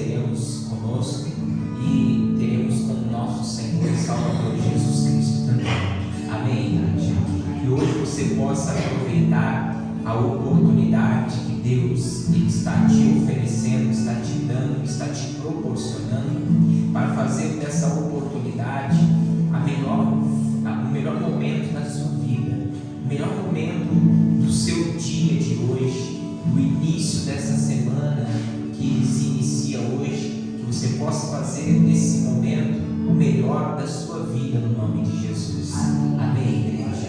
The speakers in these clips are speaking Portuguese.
teremos conosco e teremos com o nosso Senhor e Salvador Jesus Cristo também. Amém, igreja? Que hoje você possa aproveitar a oportunidade que Deus está te oferecendo, está te dando, está te proporcionando para fazer dessa oportunidade o melhor momento da sua vida, o melhor momento do seu dia de hoje, do início dessa semana que se inicia hoje, que você possa fazer desse momento o melhor da sua vida no nome de Jesus. Amém, igreja?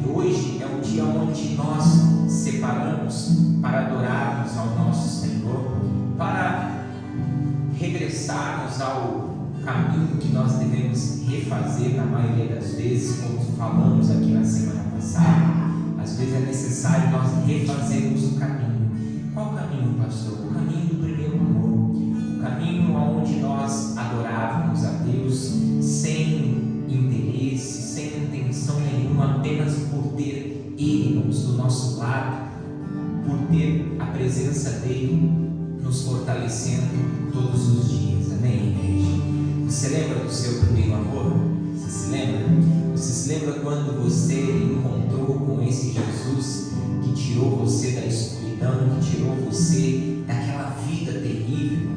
E hoje é o dia onde nós separamos para adorarmos ao nosso Senhor, para regressarmos ao caminho que nós devemos refazer na maioria das vezes, como falamos aqui na semana passada. Às vezes é necessário nós refazermos o caminho. Qual caminho, pastor? O caminho do primeiro amor, o caminho onde nós adorávamos a Deus sem interesse, sem intenção nenhuma, apenas por ter Ele do nosso lado, por ter a presença dEle nos fortalecendo todos os dias. Amém, igreja? Você lembra do seu primeiro amor? Você se lembra? Você se lembra quando você encontrou com esse Jesus que tirou você da escuridão, que tirou você daquela vida terrível?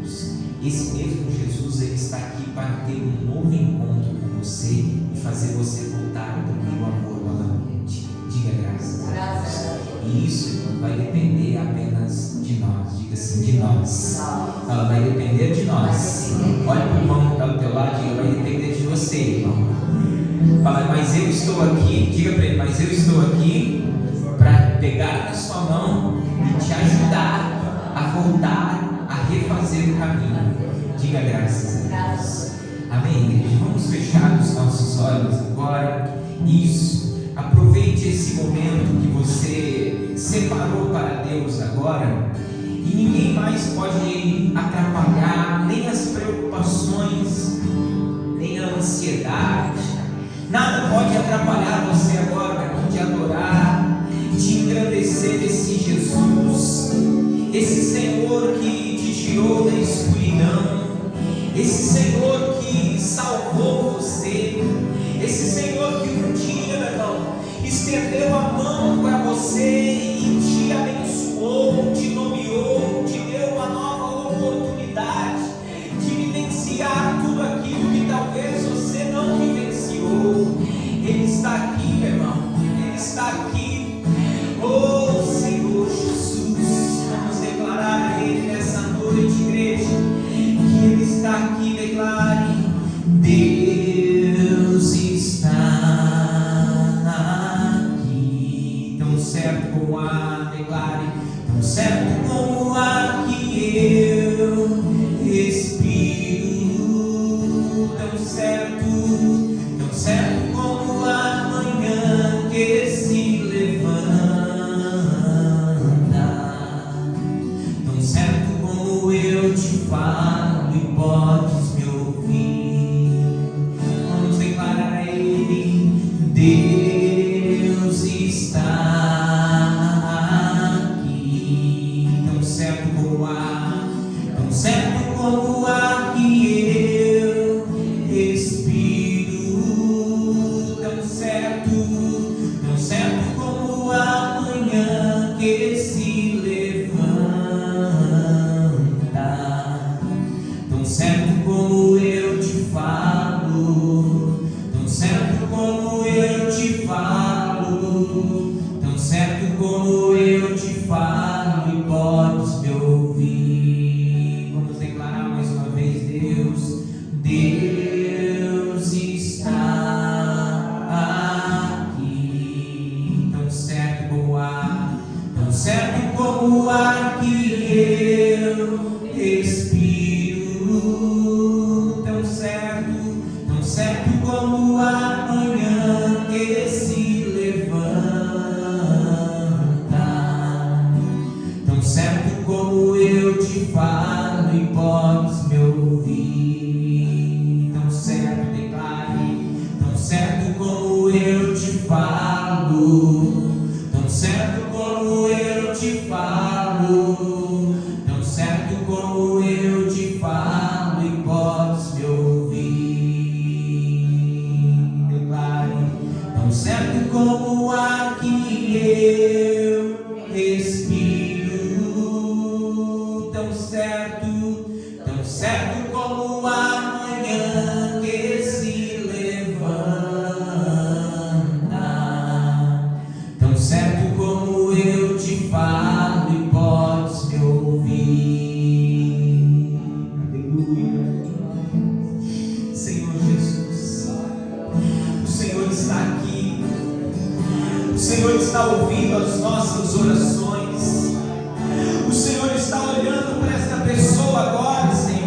Esse mesmo Jesus, Ele está aqui para ter um novo encontro com você e fazer você voltar ao primeiro amor novamente. Diga graças a Deus. E isso, irmão, vai depender apenas de nós. Diga assim, de nós. Ela vai depender de nós. Olha para o irmão que está do teu lado e diga, vai depender de você, irmão. Fala, mas eu estou aqui. Diga para ele, mas eu estou aqui para pegar na sua mão e te ajudar a voltar a refazer o caminho. Diga graças a Deus. Amém, igreja? Vamos fechar os nossos olhos agora. Isso. Aproveite esse momento que você separou para Deus agora. E ninguém mais pode atrapalhar, nem as preocupações, nem a ansiedade. Nada pode atrapalhar você agora, irmão, de adorar, de engrandecer esse Jesus, esse Senhor que te tirou da escuridão, esse Senhor que salvou você, esse Senhor que um dia, meu irmão, estendeu a mão para você e te abençoou, te nomeou, te deu uma nova oportunidade de vivenciar tudo aquilo que talvez você não vivenciou. Ele está aqui, meu irmão, Ele está aqui. Oh Senhor Jesus, vamos declarar a Ele nessa noite, igreja, que Ele está aqui. Declare: Deus está aqui. Tão certo como há, declare, tão certo como há que eu respiro, tão certo como a manhã que se levanta, tão certo como eu te falo e podes me ouvir. Vamos declarar a Ele: Deus está aqui. Tão certo como há, tão certo como há que eu respiro, tão certo como a manhã que se levanta, tão certo como eu te falo, tão certo como eu te falo, tão certo como eu te falo e podes me ouvir. Vamos declarar mais uma vez: Deus está aqui. Tão certo como há, tão certo como há que eu respiro, tão certo como a manhã que se levanta, tão certo como eu te falo e podes me ouvir. Tão certo, declare, tão certo como eu te falo, tão certo como eu te falo, tão certo como eu te falo. certo como a manhã que se levanta, tão certo como eu te falo e podes me ouvir. Aleluia. Senhor Jesus, o Senhor está aqui, o Senhor está ouvindo as nossas orações, o Senhor está olhando para esta pessoa agora, Senhor,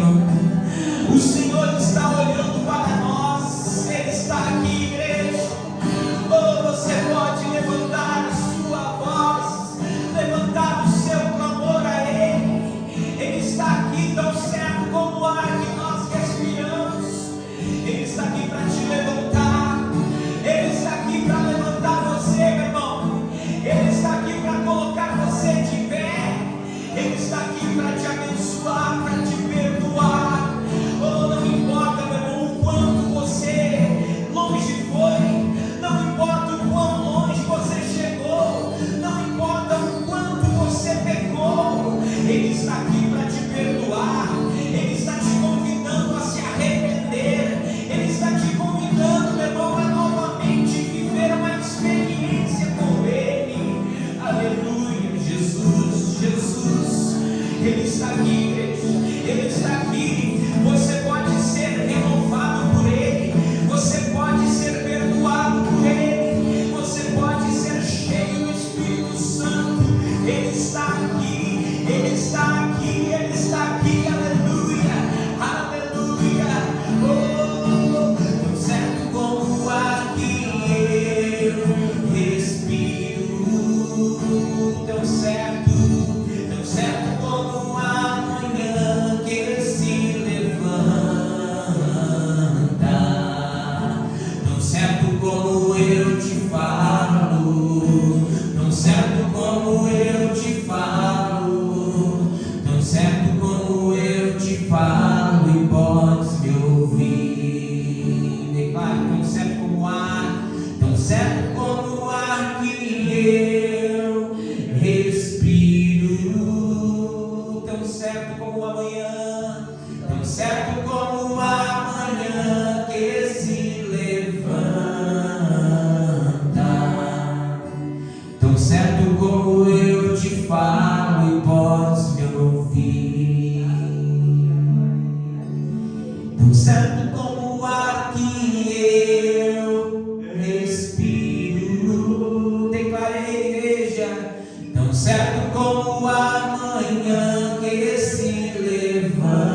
o Senhor está olhando para nós, Ele está aqui, igreja. Oh, você pode levantar a sua voz, levantar o seu clamor a Ele. Ele está aqui tão certo como o ar que nós respiramos. Ele está aqui para te levantar, Ele está aqui para levantar você, meu irmão. Ele está aqui para colocar você de pé, Ele está aqui para te abençoar, para te perdoar. Oh, não importa, meu irmão, o quanto você longe foi, não importa o quão longe você chegou, não importa o quanto você pecou, Ele está aqui para te perdoar, Ele está te convidando a se arrepender, Ele está te convidando, meu irmão, a novamente viver uma experiência com Ele. Aleluia, Jesus, Jesus, Ele está aqui, igreja, Ele está aqui. Você pode ser renovado por Ele, você pode ser perdoado por Ele, você pode ser cheio do Espírito Santo. Ele está aqui, Ele está aqui, Ele está aqui. Aleluia, aleluia. Oh, tão certo como o ar que eu respiro, tão certo como a manhã que se levanta, tão certo como eu te falo, tão certo como eu te falo, tão certo como eu te falo e podes me ouvir. Declare, tão certo como o ar, tão certo como o ar que eu respiro, tão certo como amanhã, tão certo como amanhã que se levanta, tão certo como eu te falo e podes me ouvir, tão certo como o ar que eu respiro. Declarei, igreja, tão certo como amanhã que se levanta,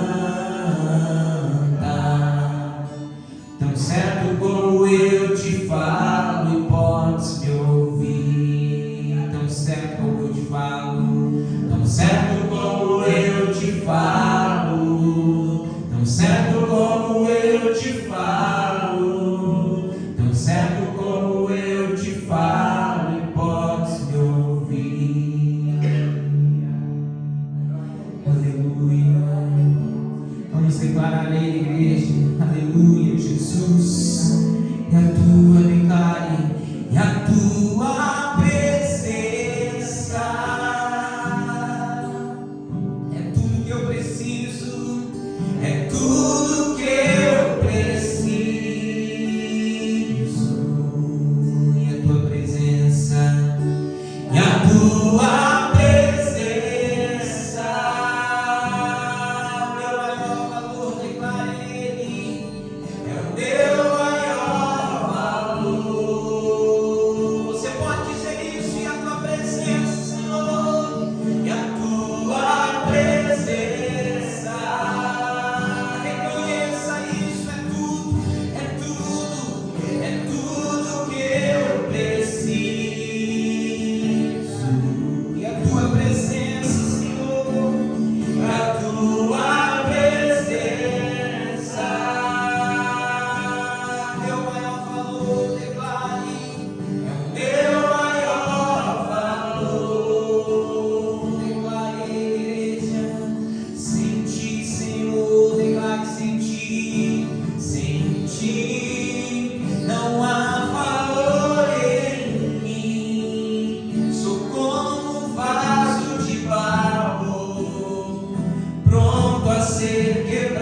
tão certo como eu te falo e podes me ouvir, tão certo como eu te falo, tão certo como eu te falo, tão certo como eu te falo, tão certo como eu te falo e podes me ouvir. Aleluia. Vamos declarar a Ele, igreja. Aleluia, Jesus. E a tua declare, e a tua presença é tudo que eu preciso, é tudo que eu preciso. E a tua presença, e a tua presença, o meu maior valor, declare Ele, é o meu maior valor. Você pode dizer isso, e a tua presença, Senhor, e a tua presença, reconheça isso, é tudo, é tudo, é tudo que eu preciso. E a tua presença, Senhor, a tua presença, meu maior valor, declare, é o meu maior valor. Declare, igreja, sem ti, Senhor, declare, sem ti não há valor em mim. Sou como um vaso de barro, pronto a ser quebrado.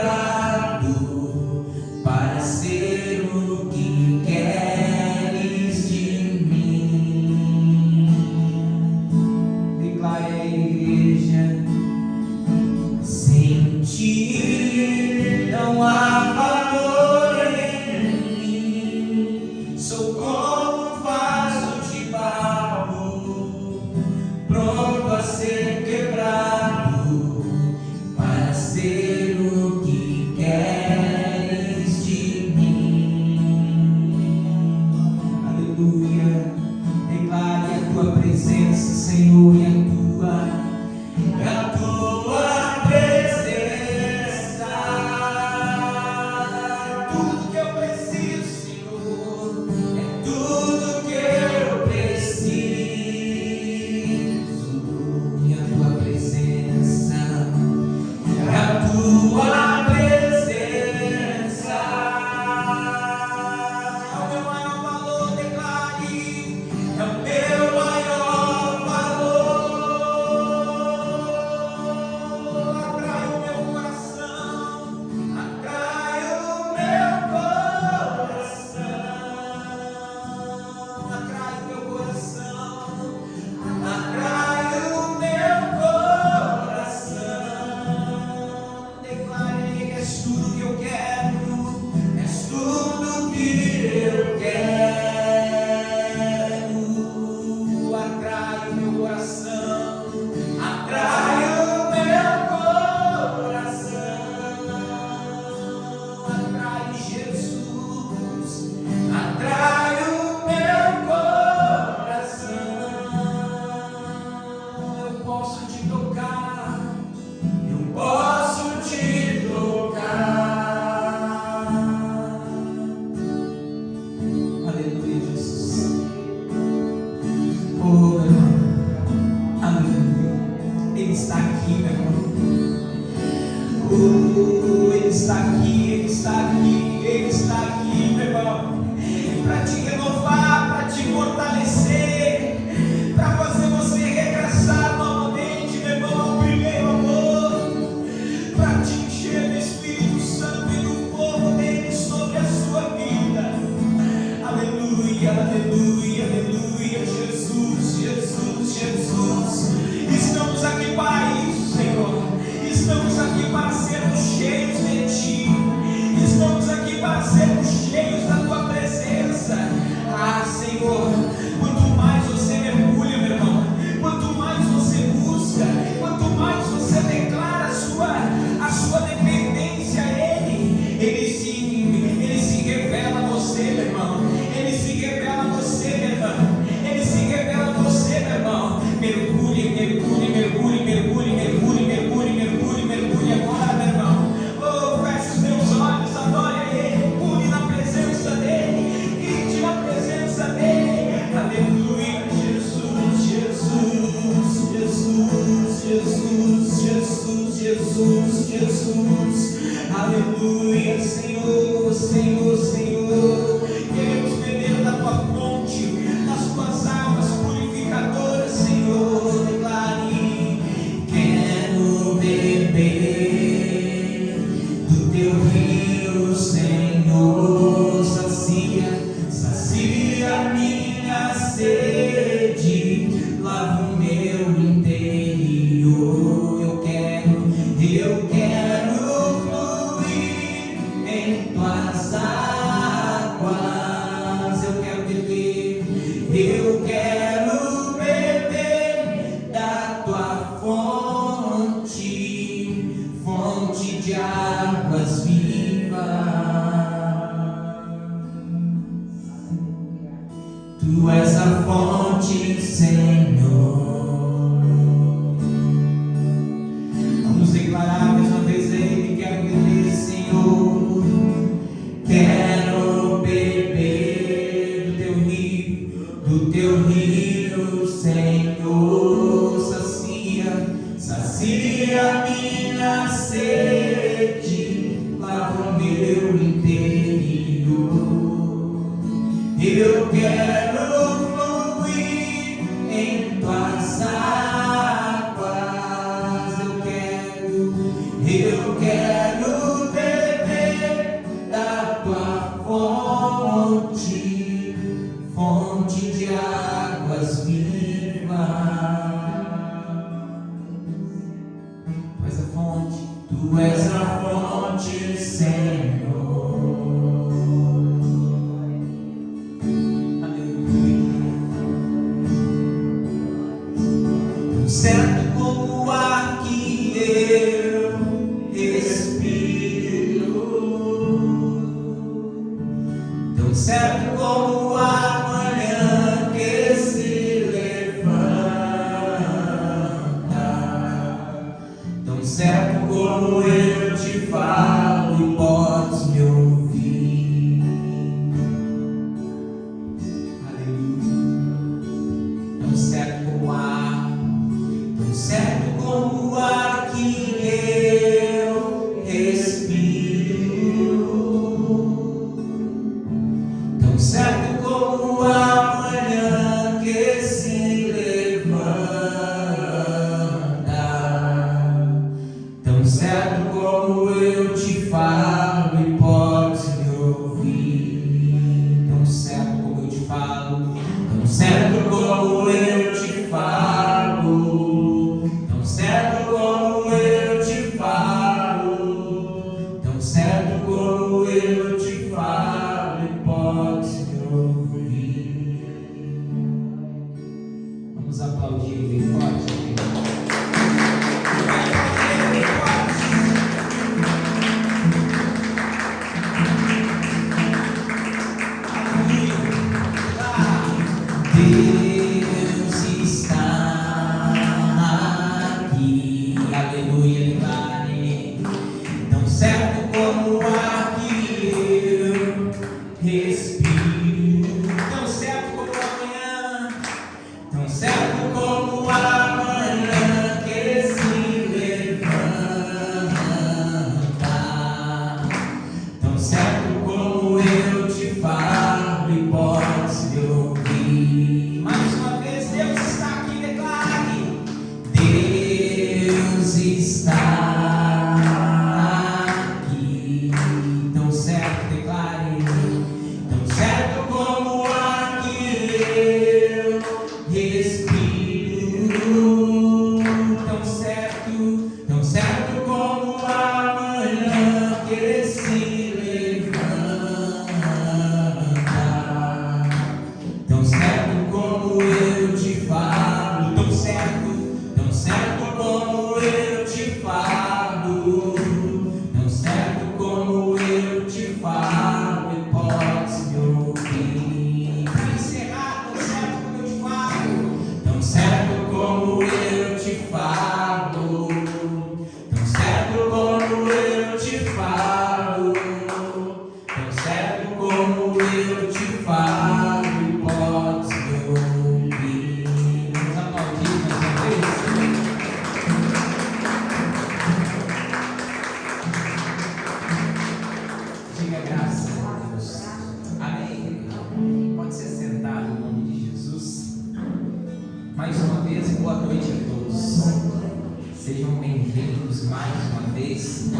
vez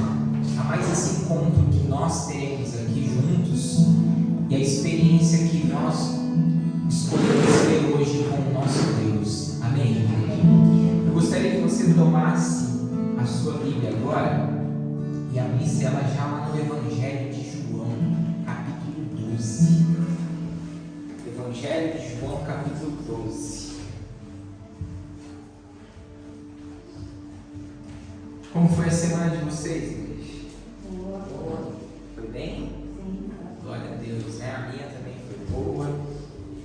a mais esse encontro que nós temos aqui juntos e a experiência que nós escolhemos ter hoje com o nosso Deus. Amém, igreja? Eu gostaria que você tomasse a sua Bíblia agora e abrisse ela já lá no Evangelho de João, capítulo 12. Evangelho de João, capítulo 12. Como foi a semana de vocês, igreja? Boa. Foi bem? Sim. Glória a Deus, né? A minha também foi boa.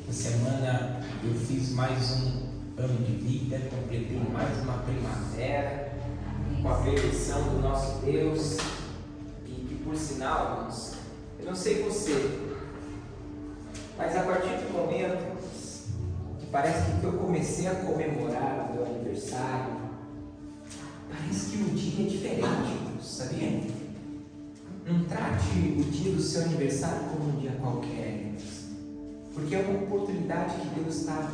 Essa semana eu fiz mais um ano de vida, completei mais uma primavera, com a permissão do nosso Deus. E que, por sinal, irmãos, eu não sei você, mas a partir do momento que parece que eu comecei a comemorar o meu aniversário, parece que o dia é diferente, sabia? Não trate o dia do seu aniversário como um dia qualquer, porque é uma oportunidade que Deus está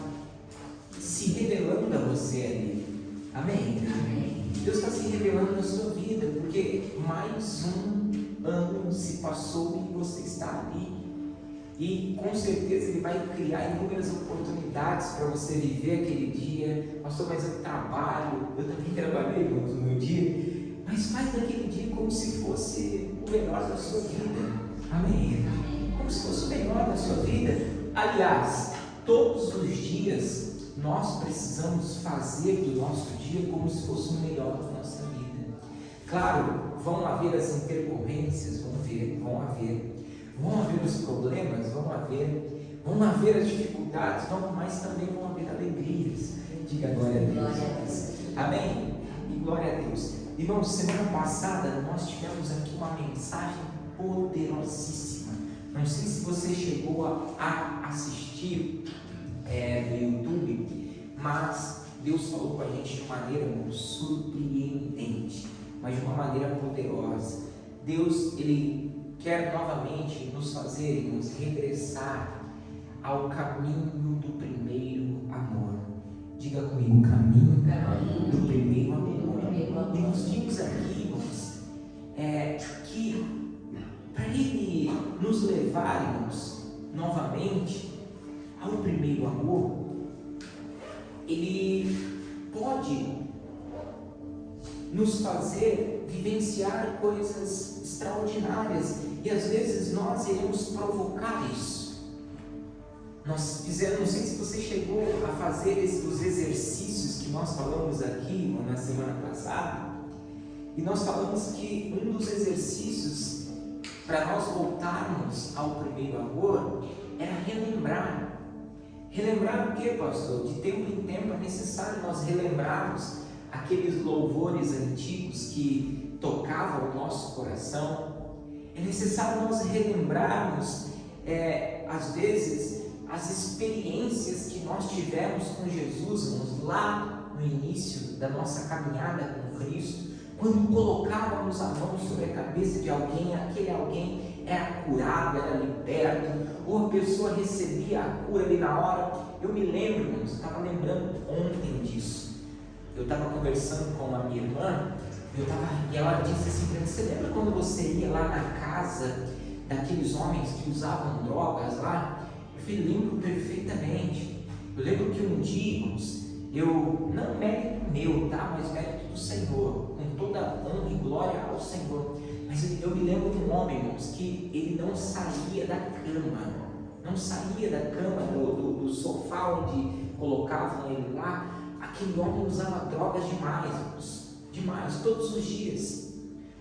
se revelando a você ali. Amém? Amém. Deus está se revelando na sua vida, porque mais um ano se passou e você está ali. E com certeza Ele vai criar inúmeras oportunidades para você viver aquele dia. Pastor, mas eu trabalho, eu também trabalhei no meu dia, mas faz daquele dia como se fosse o melhor da sua vida. Amém? Como se fosse o melhor da sua vida. Aliás, todos os dias nós precisamos fazer do nosso dia como se fosse o melhor da nossa vida. Claro, vão haver as intercorrências, vão haver os problemas, vão haver as dificuldades, mas também vão haver alegrias. Diga glória a Deus. Amém? E glória a Deus. Irmãos, semana passada nós tivemos aqui uma mensagem poderosíssima. Não sei se você chegou a assistir no YouTube, mas Deus falou com a gente de maneira muito surpreendente, mas de uma maneira poderosa. Deus, Ele quer novamente nos fazer, nos regressar ao caminho do primeiro amor. Diga comigo, caminho do primeiro amor. E nós vimos aqui, irmãos, que para Ele nos levar, irmãos, novamente ao primeiro amor, Ele pode nos fazer vivenciar coisas extraordinárias e às vezes nós iremos provocar isso. Nós fizemos, não sei se você chegou a fazer os exercícios que nós falamos aqui na semana passada, e nós falamos que um dos exercícios para nós voltarmos ao primeiro amor era relembrar. Relembrar o que, pastor? De tempo em tempo é necessário nós relembrarmos aqueles louvores antigos que tocavam o nosso coração. É necessário nós relembrarmos, às vezes, as experiências que nós tivemos com Jesus, irmãos, lá no início da nossa caminhada com Cristo, quando colocávamos a mão sobre a cabeça de alguém, aquele alguém era curado, era liberto, ou a pessoa recebia a cura ali na hora. Eu me lembro, irmãos, eu estava lembrando ontem disso. Eu estava conversando com a minha irmã, e ela disse assim para mim: você lembra quando você ia lá na casa daqueles homens que usavam drogas lá? Eu falei: lembro perfeitamente. Eu lembro que um dia, irmãos, não mérito meu, tá? Mas mérito do Senhor, com toda honra e glória ao Senhor. Mas eu me lembro de um homem, irmãos, que ele não saía da cama, do sofá onde colocavam ele lá. Aquele homem usava drogas demais, todos os dias.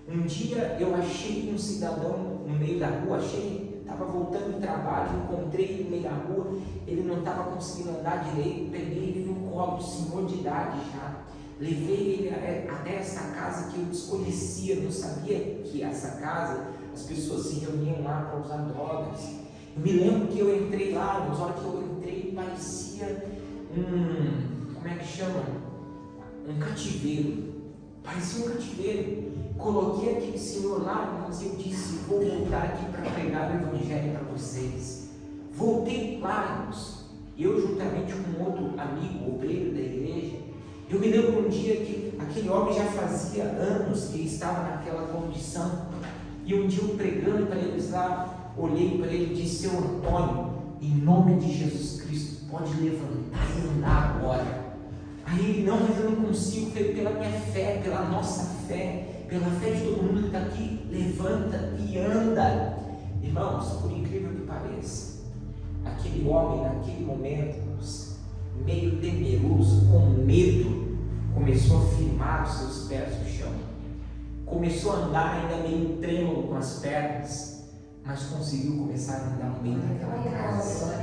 Um dia eu achei um cidadão no meio da rua, estava voltando do trabalho, encontrei ele no meio da rua, ele não estava conseguindo andar direito, peguei ele no colo, senhor de idade já, levei ele até essa casa que eu desconhecia, não sabia que essa casa, as pessoas se reuniam lá para usar drogas. Eu me lembro que eu entrei lá, nas horas que eu entrei, parecia como é que chama? Um cativeiro. Parecia um cativeiro. Coloquei aquele senhor lá, irmãos, e eu disse: vou voltar aqui para pregar o Evangelho para vocês. Voltei lá, irmãos, eu juntamente com outro amigo, obreiro da igreja. Eu me lembro um dia que aquele homem já fazia anos que estava naquela condição. E um dia eu pregando para eles lá, olhei para ele e disse: seu Antônio, em nome de Jesus Cristo, pode levantar e andar agora. Aí ele: não, mas eu não consigo. Falei: pela minha fé, pela nossa fé, pela fé de todo mundo que está aqui, levanta e anda. Irmãos, por incrível que pareça, aquele homem naquele momento, meio temeroso, com medo, começou a firmar os seus pés no chão, começou a andar ainda meio trêmulo com as pernas, mas conseguiu começar a andar no meio daquela casa.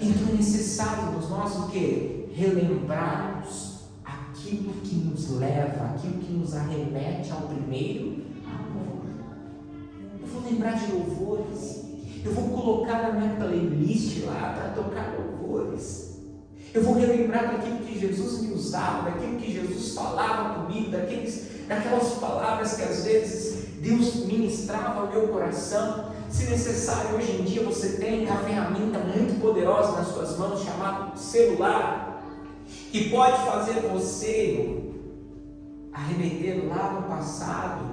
Então é necessário nós o quê? Relembrarmos aquilo que nos leva, aquilo que nos arremete ao primeiro amor. Eu vou lembrar de louvores, eu vou colocar na minha playlist lá para tocar louvores. Eu vou relembrar daquilo que Jesus me usava, daquilo que Jesus falava comigo, daquelas palavras que às vezes Deus ministrava ao meu coração. Se necessário, hoje em dia você tem uma ferramenta muito poderosa nas suas mãos, chamada celular, que pode fazer você arremeter lá no passado,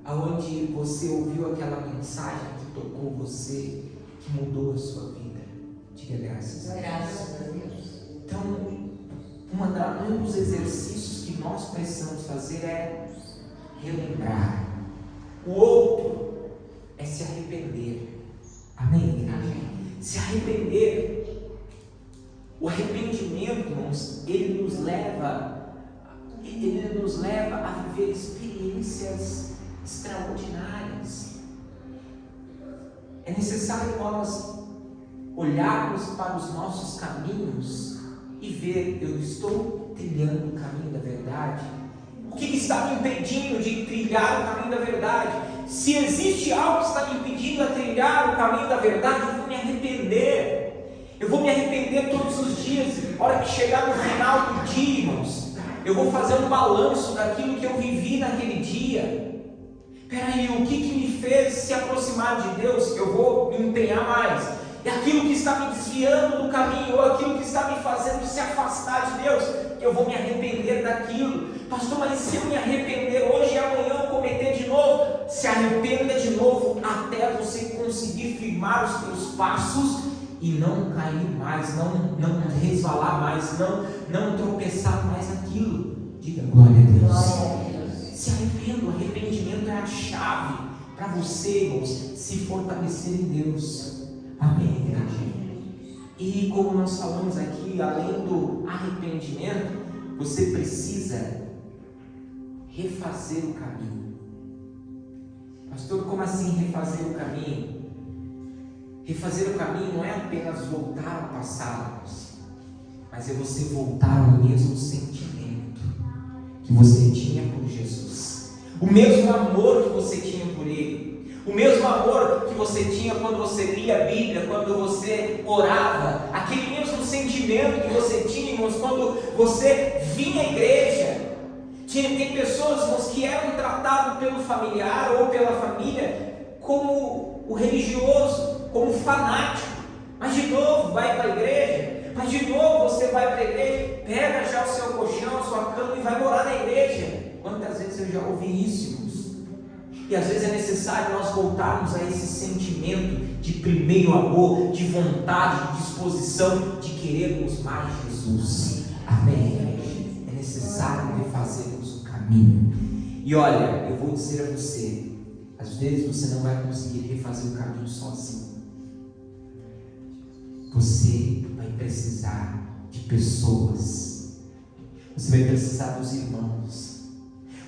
aonde você ouviu aquela mensagem que tocou você, que mudou a sua vida. Diga graças a Deus. Graças a Deus. Então, um dos exercícios que nós precisamos fazer é relembrar. O outro é se arrepender. Amém? Se arrepender. O arrependimento, irmãos, ele nos leva a viver experiências extraordinárias. É necessário nós olharmos para os nossos caminhos e ver: eu estou trilhando o caminho da verdade? O que está me impedindo de trilhar o caminho da verdade? Se existe algo que está me impedindo a trilhar o caminho da verdade, eu vou me arrepender. Eu vou me arrepender todos os dias. A hora que chegar no final do dia, irmãos, eu vou fazer um balanço daquilo que eu vivi naquele dia. Peraí, o que me fez se aproximar de Deus? Eu vou me empenhar mais. É aquilo que está me desviando do caminho, ou aquilo que está me fazendo se afastar de Deus, eu vou me arrepender daquilo. Pastor, mas se eu me arrepender hoje e amanhã eu cometer de novo, se arrependa de novo até você conseguir firmar os teus passos e não cair mais, não resvalar mais, não tropeçar mais naquilo. Diga glória a Deus. Se arrependa. O arrependimento é a chave para você, irmãos, se fortalecer em Deus. Amém, igreja? E como nós falamos aqui, além do arrependimento, você precisa refazer o caminho. Pastor, como assim refazer o caminho? Refazer o caminho não é apenas voltar ao passado, mas é você voltar ao mesmo sentimento que você tinha por Jesus, o mesmo amor que você tinha por Ele. O mesmo amor que você tinha quando você lia a Bíblia, quando você orava, aquele mesmo sentimento que você tinha, irmãos, quando você vinha à igreja. Tem pessoas, irmãos, que eram tratadas pelo familiar ou pela família como o religioso, como o fanático. Mas de novo vai para a igreja, mas de novo você vai para a igreja, pega já o seu colchão, a sua cama e vai morar na igreja. Quantas vezes eu já ouvi isso, irmãos? E às vezes é necessário nós voltarmos a esse sentimento de primeiro amor, de vontade, de disposição, de querermos mais Jesus. Amém? É necessário refazermos o caminho. E olha, eu vou dizer a você, às vezes você não vai conseguir refazer o caminho sozinho. Você vai precisar de pessoas. Você vai precisar dos irmãos.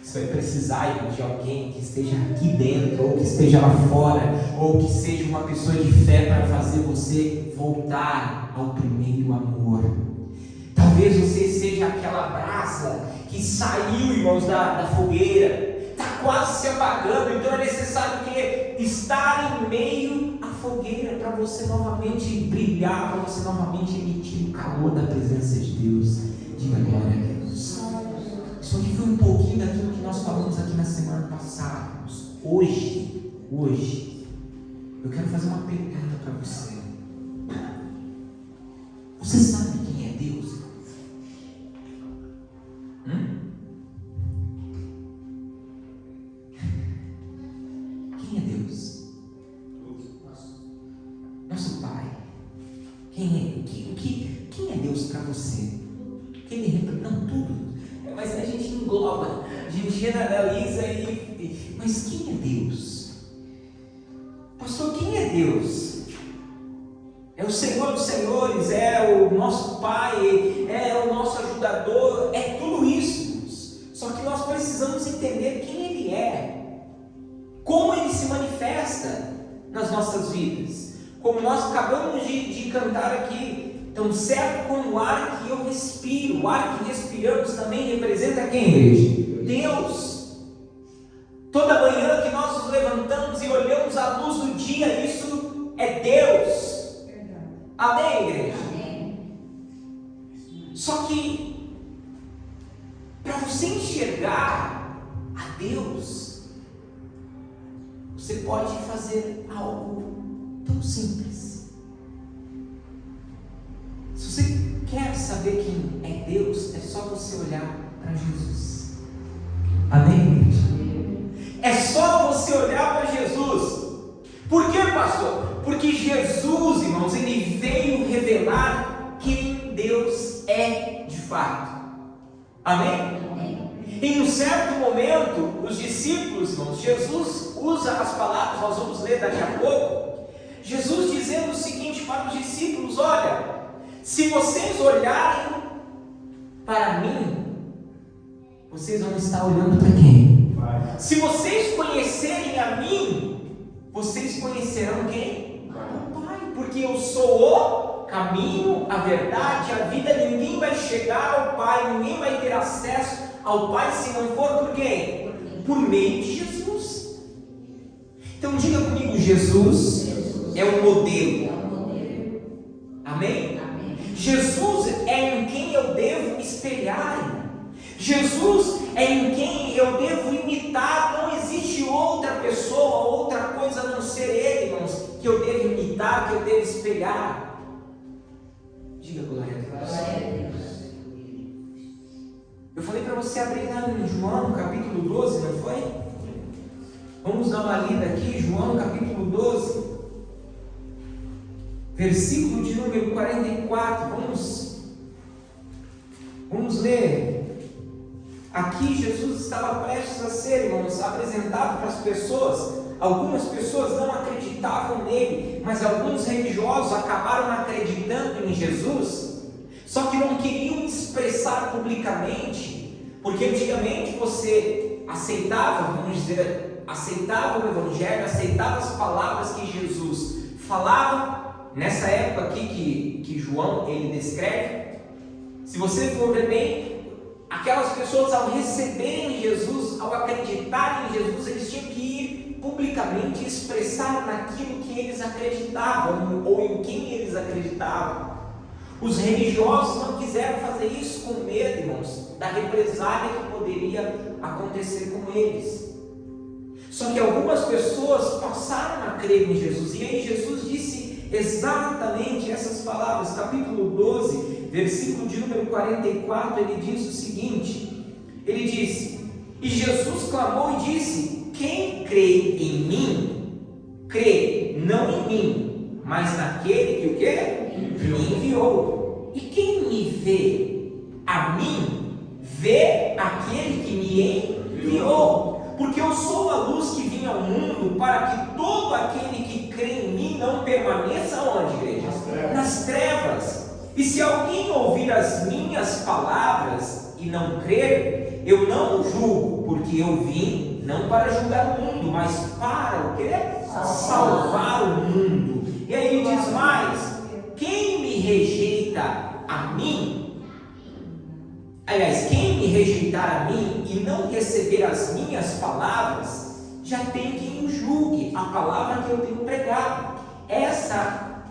Você vai precisar de alguém que esteja aqui dentro, ou que esteja lá fora, ou que seja uma pessoa de fé para fazer você voltar ao primeiro amor. Talvez você seja aquela brasa que saiu, irmãos, da fogueira, está quase se apagando, então é necessário que estar em meio à fogueira para você novamente brilhar, para você novamente emitir o calor da presença de Deus. Diga glória a Deus. Isso aqui foi um pouquinho daquilo que nós falamos aqui na semana passada. Hoje, eu quero fazer uma pergunta para você. Você sabe quem é Deus? Quem é Deus para você? Quem ele representa? Não, tudo. Mas a gente engloba, a gente generaliza mas quem é Deus? Pastor, quem é Deus? É o Senhor dos Senhores, é o nosso Pai, é o nosso ajudador, é tudo isso. Só que nós precisamos entender quem Ele é, como Ele se manifesta nas nossas vidas. Como nós acabamos de cantar aqui, tão certo como o ar que eu respiro, o ar que respiramos também representa quem, igreja? Deus. Toda manhã que nós nos levantamos e olhamos a luz do dia, isso é Deus. Amém, igreja? Amém. Só que, para você enxergar a Deus, você pode fazer algo tão simples. Se você quer saber quem é Deus, é só você olhar para Jesus. Amém, igreja? É só você olhar para Jesus. Por quê, pastor? Porque Jesus, irmãos, Ele veio revelar quem Deus é de fato. Amém? Em um certo momento, os discípulos, irmãos, Jesus usa as palavras, nós vamos ler daqui a pouco, Jesus dizendo o seguinte para os discípulos: olha, se vocês olharem para mim, vocês vão estar olhando para quem? Se vocês conhecerem a mim, vocês conhecerão quem? O Pai, porque eu sou o caminho, a verdade, a vida. Ninguém vai chegar ao Pai, ninguém vai ter acesso ao Pai se não for por quem? Por meio de Jesus. Então diga comigo: Jesus é o modelo. Amém? Jesus é em quem eu devo espelhar. Jesus é em quem eu devo imitar. Não existe outra pessoa, outra coisa a não ser Ele, irmãos, que eu devo imitar, que eu devo espelhar. Diga glória a Deus. Eu falei para você abrir lá em João capítulo 12, não foi? Vamos dar uma lida aqui, João capítulo 12, versículo de número 44. Vamos ler. Aqui Jesus estava prestes a ser, irmãos, apresentado para as pessoas. Algumas pessoas não acreditavam nele, mas alguns religiosos acabaram acreditando em Jesus, só que não queriam expressar publicamente, porque antigamente você aceitava, vamos dizer, aceitava o Evangelho, aceitava as palavras que Jesus falava. Nessa época aqui que João ele descreve, se você for ver bem, aquelas pessoas, ao receberem Jesus, ao acreditarem em Jesus, eles tinham que ir publicamente expressar naquilo que eles acreditavam ou em quem eles acreditavam. Os religiosos não quiseram fazer isso com medo, irmãos, da represália que poderia acontecer com eles. Só que algumas pessoas passaram a crer em Jesus, e aí Jesus disse exatamente essas palavras. Capítulo 12, versículo de número 44, ele diz o seguinte, ele disse: e Jesus clamou e disse: quem crê em mim, crê não em mim, mas naquele que o quê? Me enviou. E quem me vê a mim, vê aquele que me enviou. Porque eu sou a luz que vim ao mundo, para que todo aquele que crê em mim não permaneça onde, igreja? Nas trevas. E se alguém ouvir as minhas palavras e não crer, eu não julgo, porque eu vim não para julgar o mundo, mas para o quê? Salvar o mundo. E aí ele diz mais: quem me rejeita a mim, aliás, quem me rejeitar a mim e não receber as minhas palavras, já tem quem o julgue, a palavra que eu tenho pregado. Essa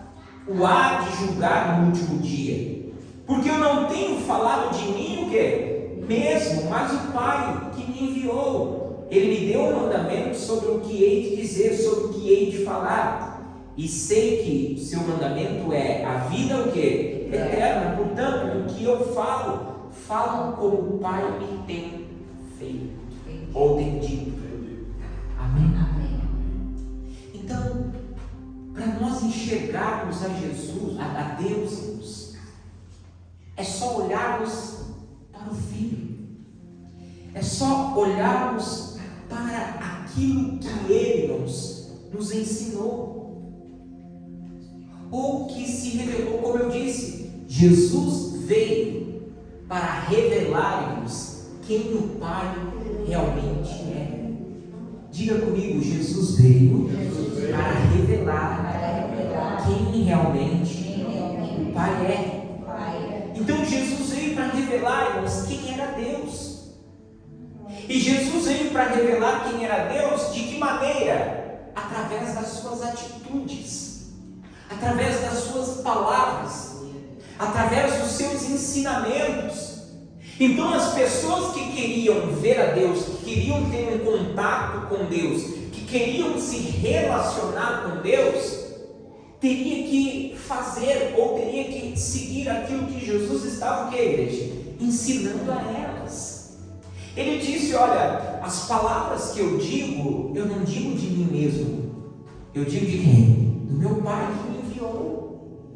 o há de julgar no último dia, porque eu não tenho falado de mim o quê? Mesmo, mas o Pai que me enviou, Ele me deu um mandamento sobre o que hei de dizer, sobre o que hei de falar, e sei que o seu mandamento é a vida o quê? Eterna. Portanto, o que eu falo como o Pai me tem feito, ou tem dito. Amém? Então, para nós enxergarmos enxergarmos a Jesus, a Deus, irmãos, é só olharmos para o Filho. É só olharmos para aquilo que Ele nos ensinou. Ou que se revelou, como eu disse, Jesus veio para revelar-nos quem o Pai realmente é. Diga comigo, Jesus veio para revelar quem realmente o Pai é. Então Jesus veio para revelar-nos quem era Deus. E Jesus veio para revelar quem era Deus de que maneira? Através das suas atitudes, através das suas palavras, através dos seus ensinamentos. Então as pessoas que queriam ver a Deus, que queriam ter um contato com Deus, que queriam se relacionar com Deus, teria que fazer ou teria que seguir aquilo que Jesus estava, o que, igreja? Ensinando a elas. Ele disse, olha, as palavras que eu digo, eu não digo de mim mesmo, eu digo de quem? Do meu Pai que me enviou.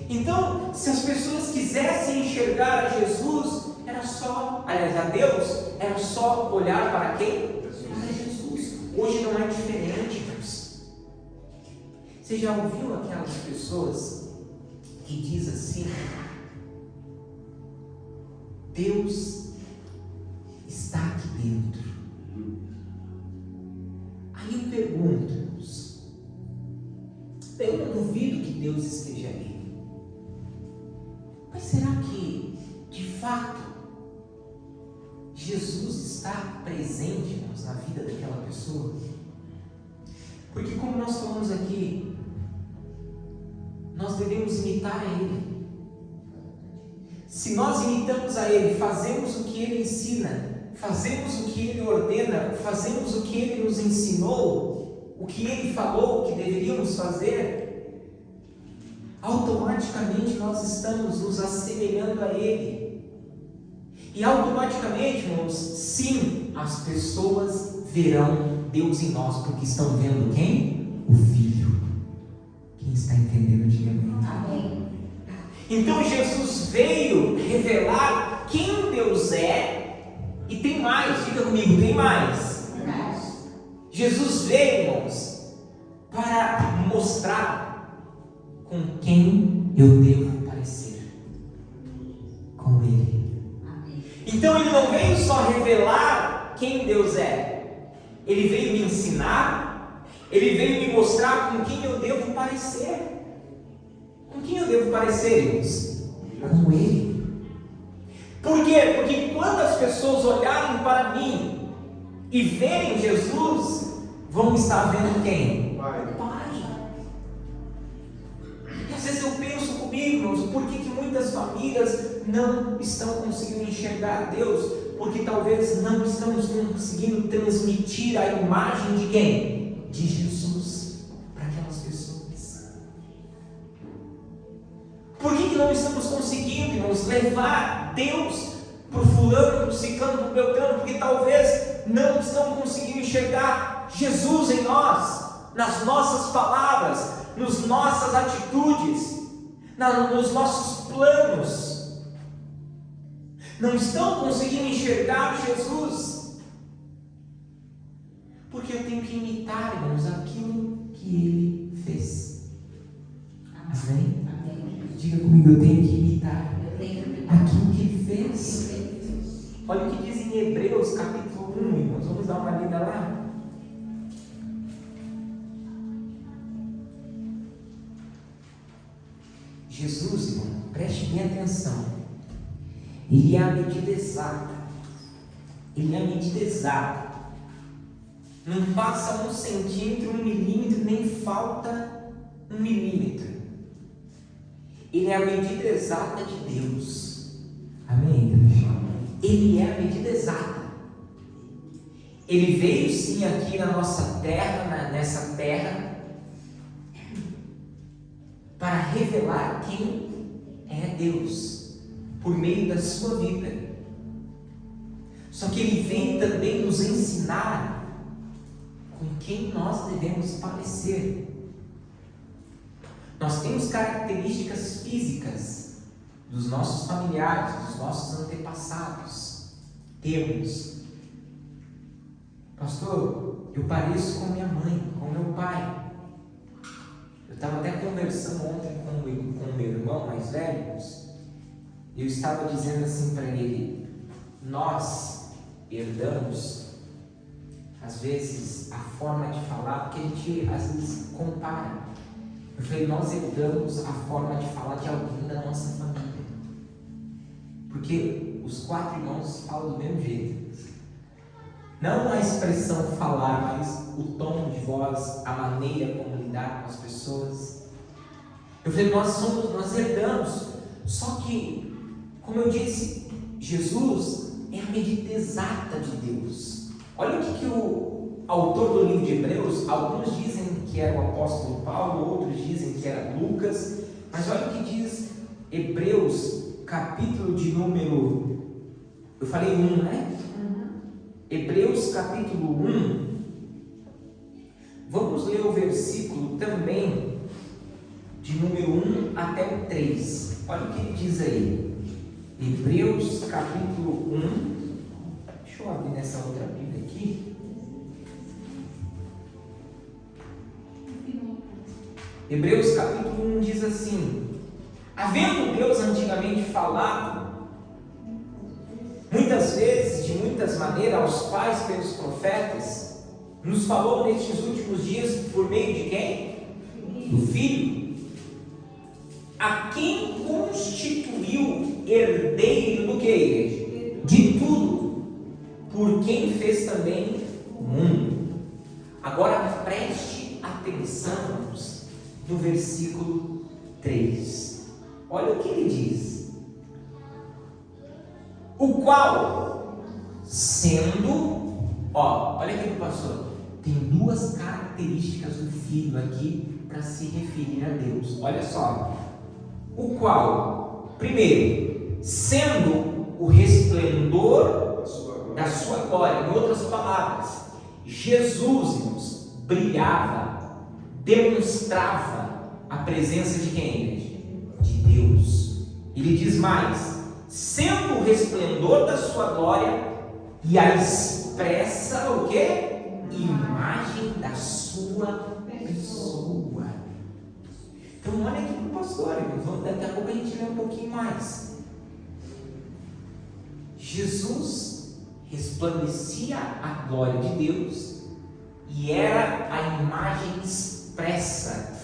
Então, se as pessoas quisessem enxergar a Jesus, era só, aliás, a Deus, era só olhar para quem? Para Jesus. Hoje não é diferente, irmãos. Você já ouviu aquelas pessoas que dizem assim: Deus está aqui dentro? Aí eu pergunto, irmãos, eu não duvido que Deus esteja ali, mas será que, de fato, Jesus está presente, irmãos, na vida daquela pessoa? Porque, como nós falamos aqui, nós devemos imitar a Ele. Se nós imitamos a Ele, fazemos o que Ele ensina, fazemos o que Ele ordena, fazemos o que Ele nos ensinou, o que Ele falou que deveríamos fazer, automaticamente nós estamos nos assemelhando a Ele. E automaticamente, irmãos, sim, as pessoas verão Deus em nós, porque estão vendo quem? O Filho. Quem está entendendo, diga amém. Então Jesus veio revelar quem Deus é, e tem mais, diga comigo, tem mais. Jesus veio, irmãos, para mostrar com quem eu devo parecer. Com Ele. Então Ele não veio só revelar quem Deus é, Ele veio me ensinar, Ele veio me mostrar com quem eu devo parecer. Com quem eu devo parecer, irmãos? Com Ele. Por quê? Porque quando as pessoas olharem para mim e verem Jesus, vão estar vendo quem? Pai. E às vezes eu penso comigo, irmãos, por que muitas famílias não estão conseguindo enxergar Deus? Porque talvez não estamos conseguindo transmitir a imagem de quem? De Jesus para aquelas pessoas. Por que não estamos conseguindo, irmãos, levar Deus para o fulano, para o ciclano, para o beltrano? Porque talvez não estão conseguindo enxergar Jesus em nós, nas nossas palavras, nas nossas atitudes, nos nossos planos. Não estão conseguindo enxergar Jesus, porque eu tenho que imitar, irmãos, aquilo que Ele fez. Amém? Diga comigo, eu tenho que imitar aquilo que Ele fez. Olha o que diz em Hebreus capítulo 1, irmãos, vamos dar uma lida lá. Jesus, irmão, preste bem atenção. Ele é a medida exata. Ele é a medida exata. Não passa 1 centímetro, 1 milímetro, nem falta 1 milímetro. Ele é a medida exata de Deus. Amém, Deus? Ele é a medida exata. Ele veio sim aqui na nossa terra, nessa terra, para revelar quem é Deus, por meio da sua vida. Só que Ele vem também nos ensinar com quem nós devemos parecer. Nós temos características físicas dos nossos familiares, dos nossos antepassados. Temos. Pastor, eu pareço com minha mãe, com meu pai. Eu estava até conversando ontem com o meu irmão mais velho. Eu estava dizendo assim para ele: nós herdamos, às vezes, a forma de falar, porque a gente às vezes compara. Eu falei: nós herdamos a forma de falar de alguém da nossa família. Porque os 4 irmãos falam do mesmo jeito. Não a expressão falar, mas o tom de voz, a maneira como lidar com as pessoas. Eu falei: nós herdamos. Só que, como eu disse, Jesus é a medida exata de Deus. Olha o que o autor do livro de Hebreus, alguns dizem que era o apóstolo Paulo, outros dizem que era Lucas, mas olha o que diz Hebreus, capítulo de número, eu falei 1, né? Hebreus capítulo 1, vamos ler o versículo também, de número 1 até o 3, olha o que ele diz aí, Hebreus capítulo 1, deixa eu abrir nessa outra Bíblia aqui, Hebreus capítulo 1 diz assim: havendo Deus antigamente falado, muitas vezes, de muitas maneiras, aos pais pelos profetas, nos falou nestes últimos dias por meio de quem? Do Filho, a quem constituiu herdeiro do que? De tudo, por quem fez também o mundo. Agora preste atenção no versículo 3. Olha o que ele diz: o qual, sendo, olha aqui o pastor, tem 2 características do Filho aqui para se referir a Deus. Olha só, o qual, primeiro, sendo o resplendor da sua glória, em outras palavras, Jesus, irmãos, brilhava, demonstrava a presença de quem, igreja? De Deus. Ele diz mais: sendo o resplendor da sua glória e a expressa o quê? Imagem da sua pessoa. Então olha aqui para o pastor, daqui a pouco a gente lê um pouquinho mais. Jesus resplandecia a glória de Deus e era a imagem expressa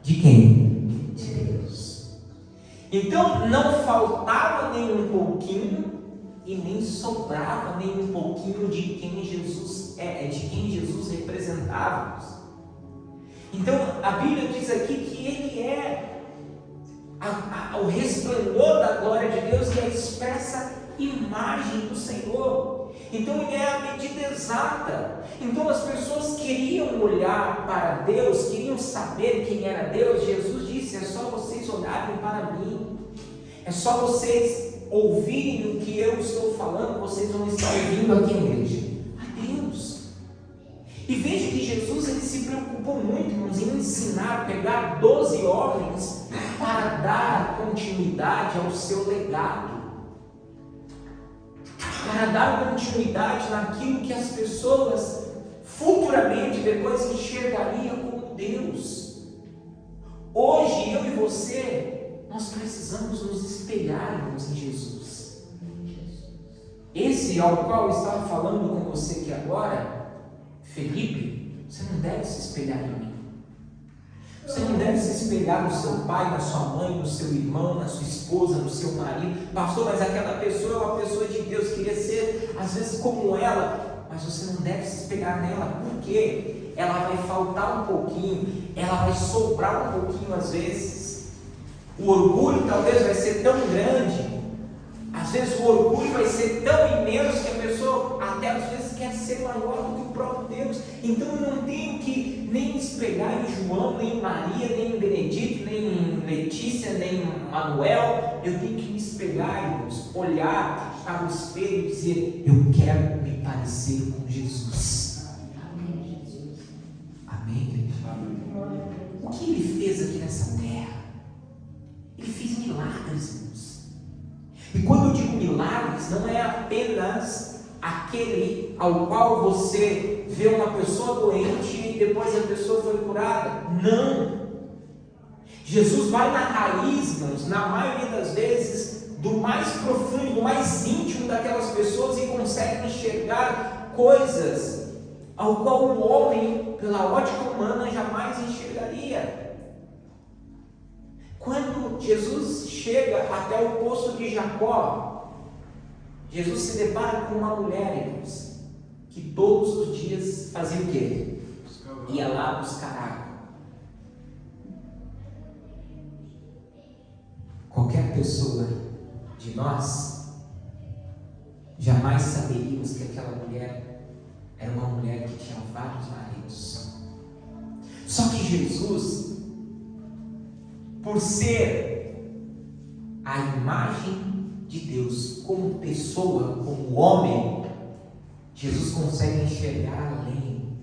de quem? De Deus. Então não faltava nem um pouquinho e nem sobrava nem um pouquinho de quem Jesus é, de quem Jesus representava. Então a Bíblia diz aqui que ele é o resplendor da glória de Deus e a expressa imagem do Senhor. Então ele é a medida exata. Então as pessoas queriam olhar para Deus, queriam saber quem era Deus. Jesus disse: é só vocês olharem para mim, é só vocês ouvirem o que eu estou falando, vocês vão estar ouvindo a quem, igreja? A Deus. E veja que Jesus ele se preocupou muito, irmãos, em ensinar, pegar 12 homens para dar continuidade ao seu legado, para dar continuidade naquilo que as pessoas futuramente depois enxergariam como Deus. Hoje eu e você, nós precisamos nos espelharmos em Jesus. Esse ao qual eu estava falando com você aqui agora, Felipe, você não deve se espelhar em mim. Você não deve se espelhar no seu pai, na sua mãe, no seu irmão, na sua esposa, no seu marido. Pastor, mas aquela pessoa é uma pessoa de Deus, queria ser às vezes como ela, mas você não deve se espelhar nela, porque ela vai faltar um pouquinho, ela vai sobrar um pouquinho às vezes. O orgulho talvez vai ser tão grande, às vezes o orgulho vai ser tão imenso que a pessoa até às vezes quer ser maior do que o próprio Deus. Então eu não tenho que nem espelhar em João, nem em Maria, nem em Benedito, nem em Letícia, nem em Manuel. Eu tenho que me espelhar, irmãos, olhar para o espelho e dizer: eu quero me parecer com Jesus. Amém, Jesus. Amém, igreja. O que Ele fez aqui nessa terra? Ele fez milagres, irmãos. E quando eu digo milagres, não é apenas aquele ao qual você vê uma pessoa doente e depois a pessoa foi curada. Não. Jesus vai na raiz, irmãos, na maioria das vezes, do mais profundo, do mais íntimo daquelas pessoas e consegue enxergar coisas ao qual o homem, pela ótica humana, jamais enxergaria. Quando Jesus chega até o poço de Jacó, Jesus se depara com uma mulher, irmãos, que todos os dias fazia o quê? Ia lá buscar água. Qualquer pessoa de nós jamais saberíamos que aquela mulher era uma mulher que tinha vários maridos. Só que Jesus, por ser a imagem de Deus como pessoa, como homem, Jesus consegue enxergar além.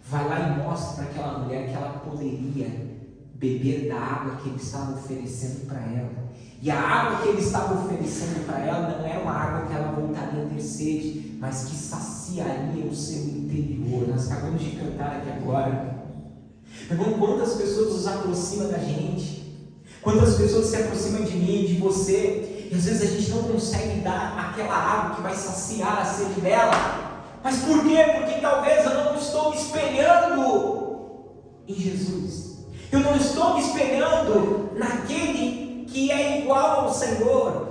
Vai lá e mostra para aquela mulher que ela poderia beber da água que Ele estava oferecendo para ela. E a água que Ele estava oferecendo para ela não era uma água que ela voltaria a ter sede, mas que saciaria o seu interior. Nós acabamos de cantar aqui agora. Irmão, quantas pessoas nos aproximam da gente? Quantas pessoas se aproximam de mim, de você? E às vezes a gente não consegue dar aquela água que vai saciar a sede dela. Mas por quê? Porque talvez eu não estou me espelhando em Jesus. Eu não estou me espelhando naquele que é igual ao Senhor.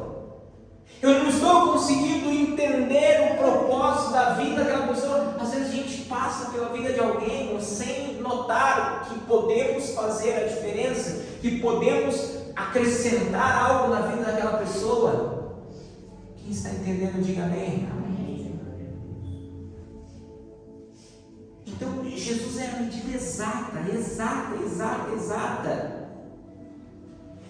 Eu não estou conseguindo entender o propósito da vida daquela pessoa. Às vezes a gente passa pela vida de alguém sem notar que podemos fazer a diferença, que podemos acrescentar algo na vida daquela pessoa. Quem está entendendo, diga amém. Então Jesus é a medida exata.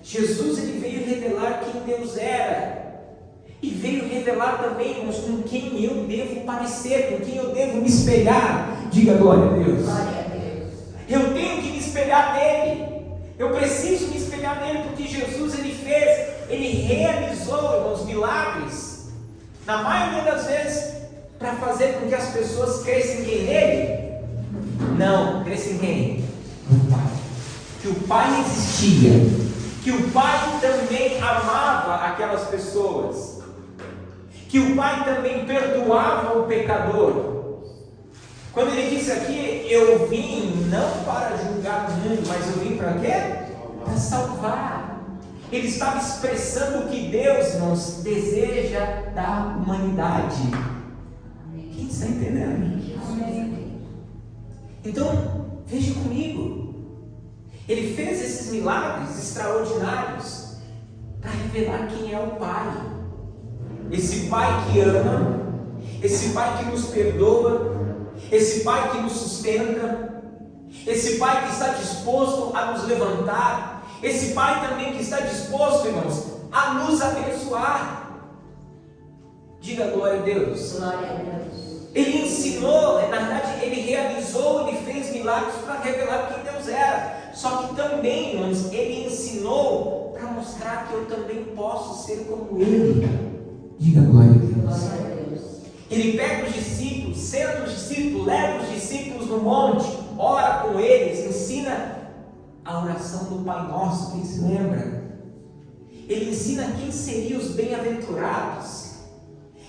Jesus, ele veio revelar quem Deus era, e veio revelar também, irmãos, com quem eu devo parecer, com quem eu devo me espelhar. Diga glória a Deus. Glória a Deus. Eu tenho que me espelhar nele. Eu preciso me espelhar nele, porque Jesus, ele realizou, irmãos, milagres, na maioria das vezes, para fazer com que as pessoas crescem nele. Não, crescem quem? No Pai. Que o Pai existia, que o Pai também amava aquelas pessoas, que o Pai também perdoava o pecador. Quando ele disse aqui, eu vim não para julgar o mundo, mas eu vim para quê? Para salvar. Ele estava expressando o que Deus, irmãos, deseja da humanidade. Quem está entendendo? Então, veja comigo. Ele fez esses milagres extraordinários para revelar quem é o Pai. Esse Pai que ama, esse Pai que nos perdoa, esse Pai que nos sustenta, esse Pai que está disposto a nos levantar, esse Pai também que está disposto, irmãos, a nos abençoar. Diga glória a Deus. Glória a Deus. Ele ensinou, na verdade, ele realizou, ele fez milagres para revelar quem Deus era. Só que também, irmãos, ele ensinou para mostrar que eu também posso ser como ele. Diga glória a Deus. Glória a Deus. Ele pega os discípulos, senta os discípulos, leva os discípulos no monte, ora com eles, ensina a oração do Pai Nosso, quem se lembra? Ele ensina quem seriam os bem-aventurados.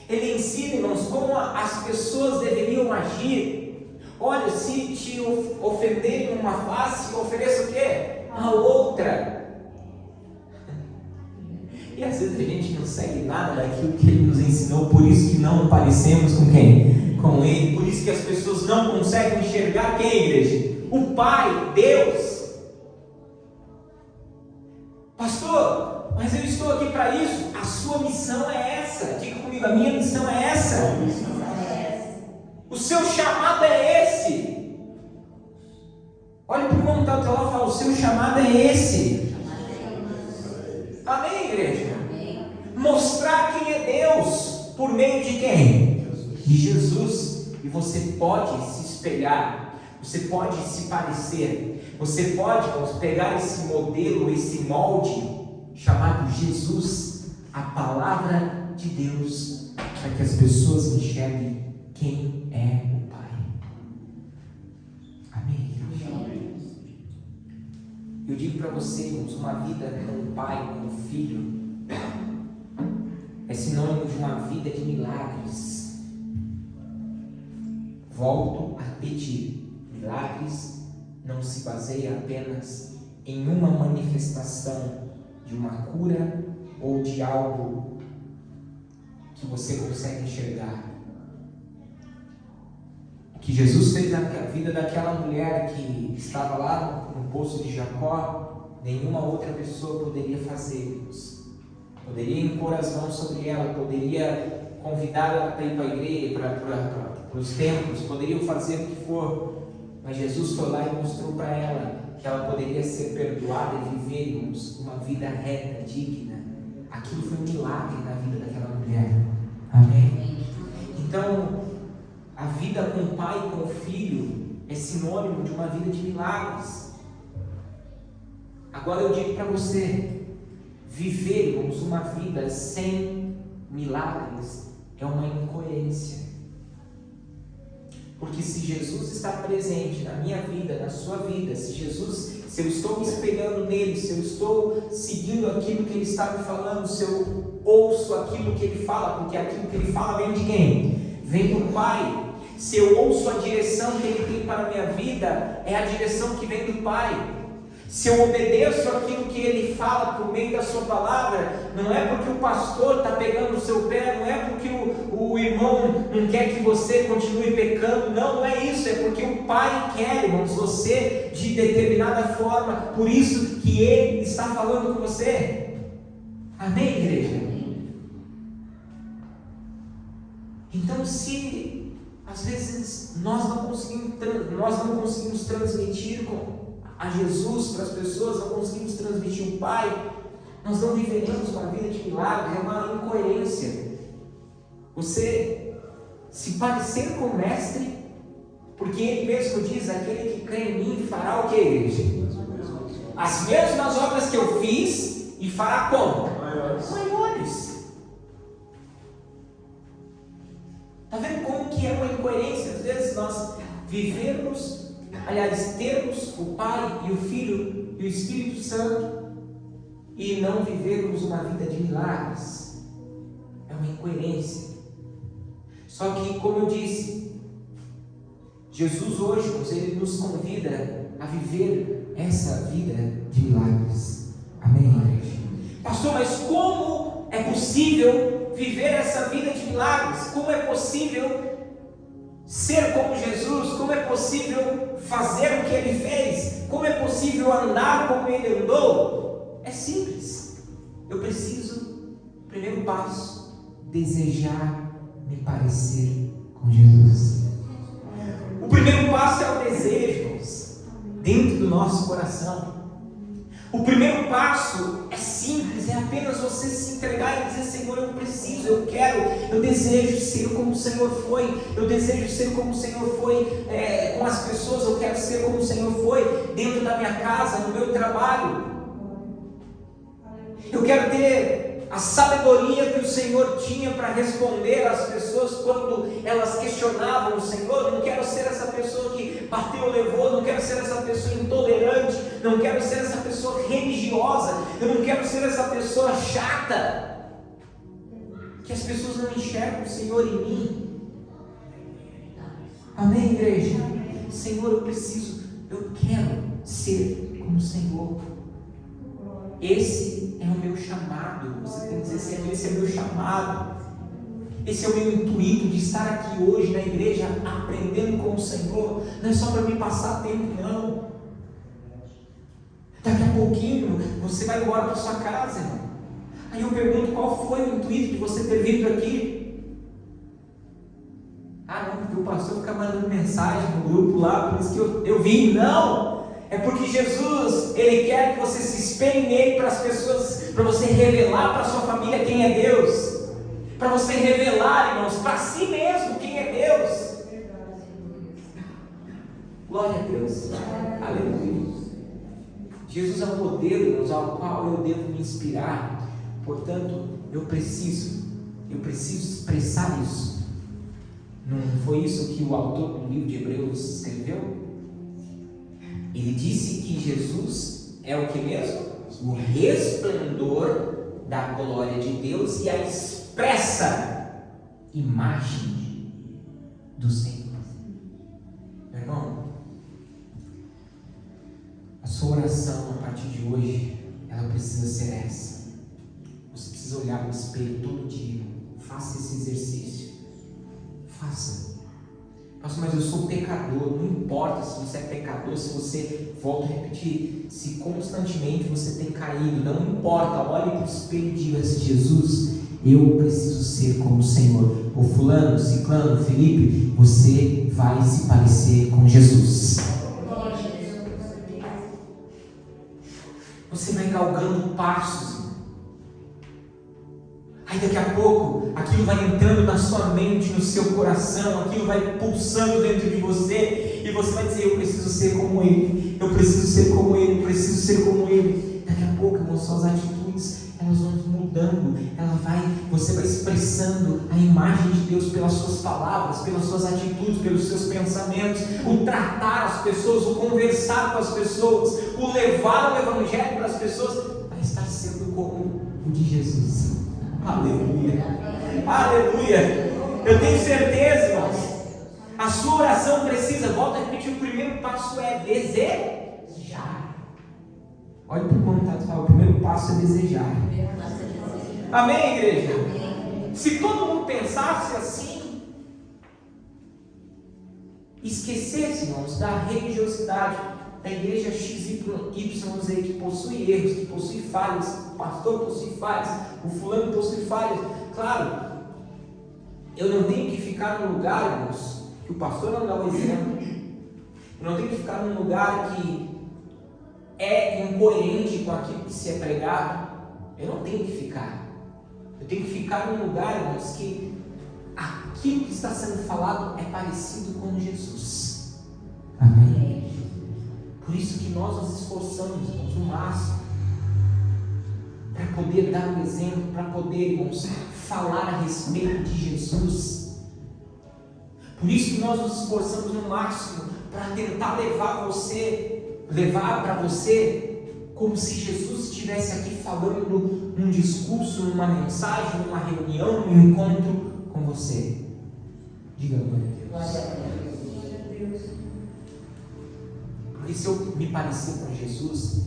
Ele ensina, irmãos, como as pessoas deveriam agir. Olha, se te ofenderem uma face, ofereça o quê? A outra. E às vezes a gente não segue nada daquilo que ele nos ensinou, por isso que não parecemos com quem? Com ele. Por isso que as pessoas não conseguem enxergar quem, igreja? O Pai, Deus. Pastor, mas eu estou aqui para isso. A sua missão é essa. Diga comigo, a minha missão é essa. O seu chamado é esse. Olha para o irmão que está ao teu lado e fala, o seu chamado é esse. Amém, igreja? Amém. Mostrar quem é Deus por meio de quem? De Jesus. E você pode se espelhar. você pode se parecer, você pode pegar esse modelo, esse molde chamado Jesus, a palavra de Deus, para que as pessoas enxerguem quem é o Pai. Amém? Eu digo para vocês, uma vida com o Pai, com o Filho, é sinônimo de uma vida de milagres. Volto a repetir, milagres não se baseia apenas em uma manifestação de uma cura ou de algo que você consegue enxergar. O que Jesus fez na vida daquela mulher que estava lá no poço de Jacó, nenhuma outra pessoa poderia fazer isso. Poderia impor as mãos sobre ela, poderia convidar ela para ir para a igreja, para os templos, poderiam fazer o que for, mas Jesus foi lá e mostrou para ela que ela poderia ser perdoada e vivermos uma vida reta, digna. Aquilo foi um milagre na vida daquela mulher. Amém? Então, a vida com o Pai e com o Filho é sinônimo de uma vida de milagres. Agora eu digo para você, vivermos uma vida sem milagres é uma incoerência. Porque se Jesus está presente na minha vida, na sua vida, se eu estou me espelhando nele, se eu estou seguindo aquilo que ele está me falando, se eu ouço aquilo que ele fala, porque aquilo que ele fala vem de quem? Vem do Pai. Se eu ouço a direção que ele tem para a minha vida, é a direção que vem do Pai. Se eu obedeço aquilo que ele fala por meio da sua palavra, não é porque o pastor está pegando o seu pé, não é porque o irmão não quer que você continue pecando, não é isso, é porque o Pai quer, irmãos, você de determinada forma, por isso que ele está falando com você. Amém, igreja? Então, se às vezes nós não conseguimos transmitir a Jesus para as pessoas, não conseguimos transmitir o Pai, nós não viveremos uma vida de milagres, é uma incoerência. Você se parecer com o Mestre, porque Ele mesmo diz, aquele que crê em mim fará o que, igreja? As mesmas obras que eu fiz, e fará como? Maiores. Está vendo como que é uma incoerência? Às vezes nós termos o Pai e o Filho e o Espírito Santo e não vivermos uma vida de milagres. É uma incoerência. Só que, como eu disse, Jesus hoje, ele nos convida a viver essa vida de milagres. Amém, igreja? Pastor, mas como é possível viver essa vida de milagres? Como é possível ser como Jesus? Como é possível fazer o que Ele fez? Como é possível andar como Ele andou? É simples. Eu preciso, primeiro passo, desejar me parecer com Jesus. O primeiro passo é o desejo, dentro do nosso coração. O primeiro passo é simples, é apenas você se entregar e dizer: Senhor, eu preciso, eu quero, eu desejo ser como o Senhor foi, eu desejo ser como o Senhor foi com as pessoas, eu quero ser como o Senhor foi dentro da minha casa, no meu trabalho. Eu quero ter a sabedoria que o Senhor tinha para responder às pessoas quando elas questionavam o Senhor. Eu não quero ser essa pessoa que bateu, levou, não quero ser essa pessoa intolerante, não quero ser essa pessoa religiosa, eu não quero ser essa pessoa chata, que as pessoas não enxergam o Senhor em mim. Amém, igreja? Senhor, eu quero ser como o Senhor. Esse é o meu chamado. Você tem que dizer: Senhor, esse é o meu chamado. Esse é o meu intuito de estar aqui hoje na igreja aprendendo com o Senhor. Não é só para me passar tempo, não. Daqui a pouquinho você vai embora para sua casa, irmão. Aí eu pergunto: qual foi o intuito de você ter vindo aqui? Ah, não, porque o pastor fica mandando mensagem no grupo lá, por isso que eu vim. Não! É porque Jesus, Ele quer que você se espelhe nele para as pessoas, para você revelar para a sua família quem é Deus, para você revelar, irmãos, para si mesmo quem é Deus. Glória a Deus. Aleluia. Jesus é um modelo ao qual eu devo me inspirar. Portanto, eu preciso expressar isso. Não foi isso que o autor do livro de Hebreus escreveu? Ele disse que Jesus é o que mesmo? O resplendor da glória de Deus e a expressa imagem do Senhor. Meu irmão, a sua oração a partir de hoje, ela precisa ser essa. Você precisa olhar no espelho todo dia. Faça esse exercício. Faça. Pastor, mas eu sou pecador. Não importa se você é pecador, se você, volto a repetir, se constantemente você tem caído, não importa. Olhe para o espelho e diga assim: Jesus, eu preciso ser como o Senhor. O fulano, ciclano, Felipe, você vai se parecer com Jesus. Você vai galgando passos. Aí daqui a pouco, aquilo vai entrando na sua mente, no seu coração, aquilo vai pulsando dentro de você, e você vai dizer: eu preciso ser como Ele, eu preciso ser como Ele, eu preciso ser como Ele. Daqui a pouco, irmão, suas atitudes, elas vão mudando, você vai expressando a imagem de Deus pelas suas palavras, pelas suas atitudes, pelos seus pensamentos, o tratar as pessoas, o conversar com as pessoas, o levar o Evangelho para as pessoas, vai estar sendo como o de Jesus. Aleluia, aleluia. Eu tenho certeza, irmãos, a sua oração precisa, volto a repetir, o primeiro passo é desejar. Olha para o contato e fala: o primeiro passo é desejar. Amém, igreja? Se todo mundo pensasse assim, esquecesse, irmãos, da religiosidade da igreja XYZ, que possui erros, que possui falhas, o pastor possui falhas, o fulano possui falhas. Claro, eu não tenho que ficar num lugar, irmãos, que o pastor não dá o exemplo. Eu não tenho que ficar num lugar que é incoerente com aquilo que se é pregado. Eu não tenho que ficar. Eu tenho que ficar num lugar, irmãos, que aquilo que está sendo falado é parecido com Jesus. Amém? Por isso que nós nos esforçamos, irmãos, o máximo, para poder dar um exemplo, para poder, irmãos, falar a respeito de Jesus. Por isso que nós nos esforçamos no máximo para tentar levar para você, como se Jesus estivesse aqui falando num discurso, numa mensagem, numa reunião, num encontro com você. Diga glória a Deus. Porque se eu me parecer com Jesus,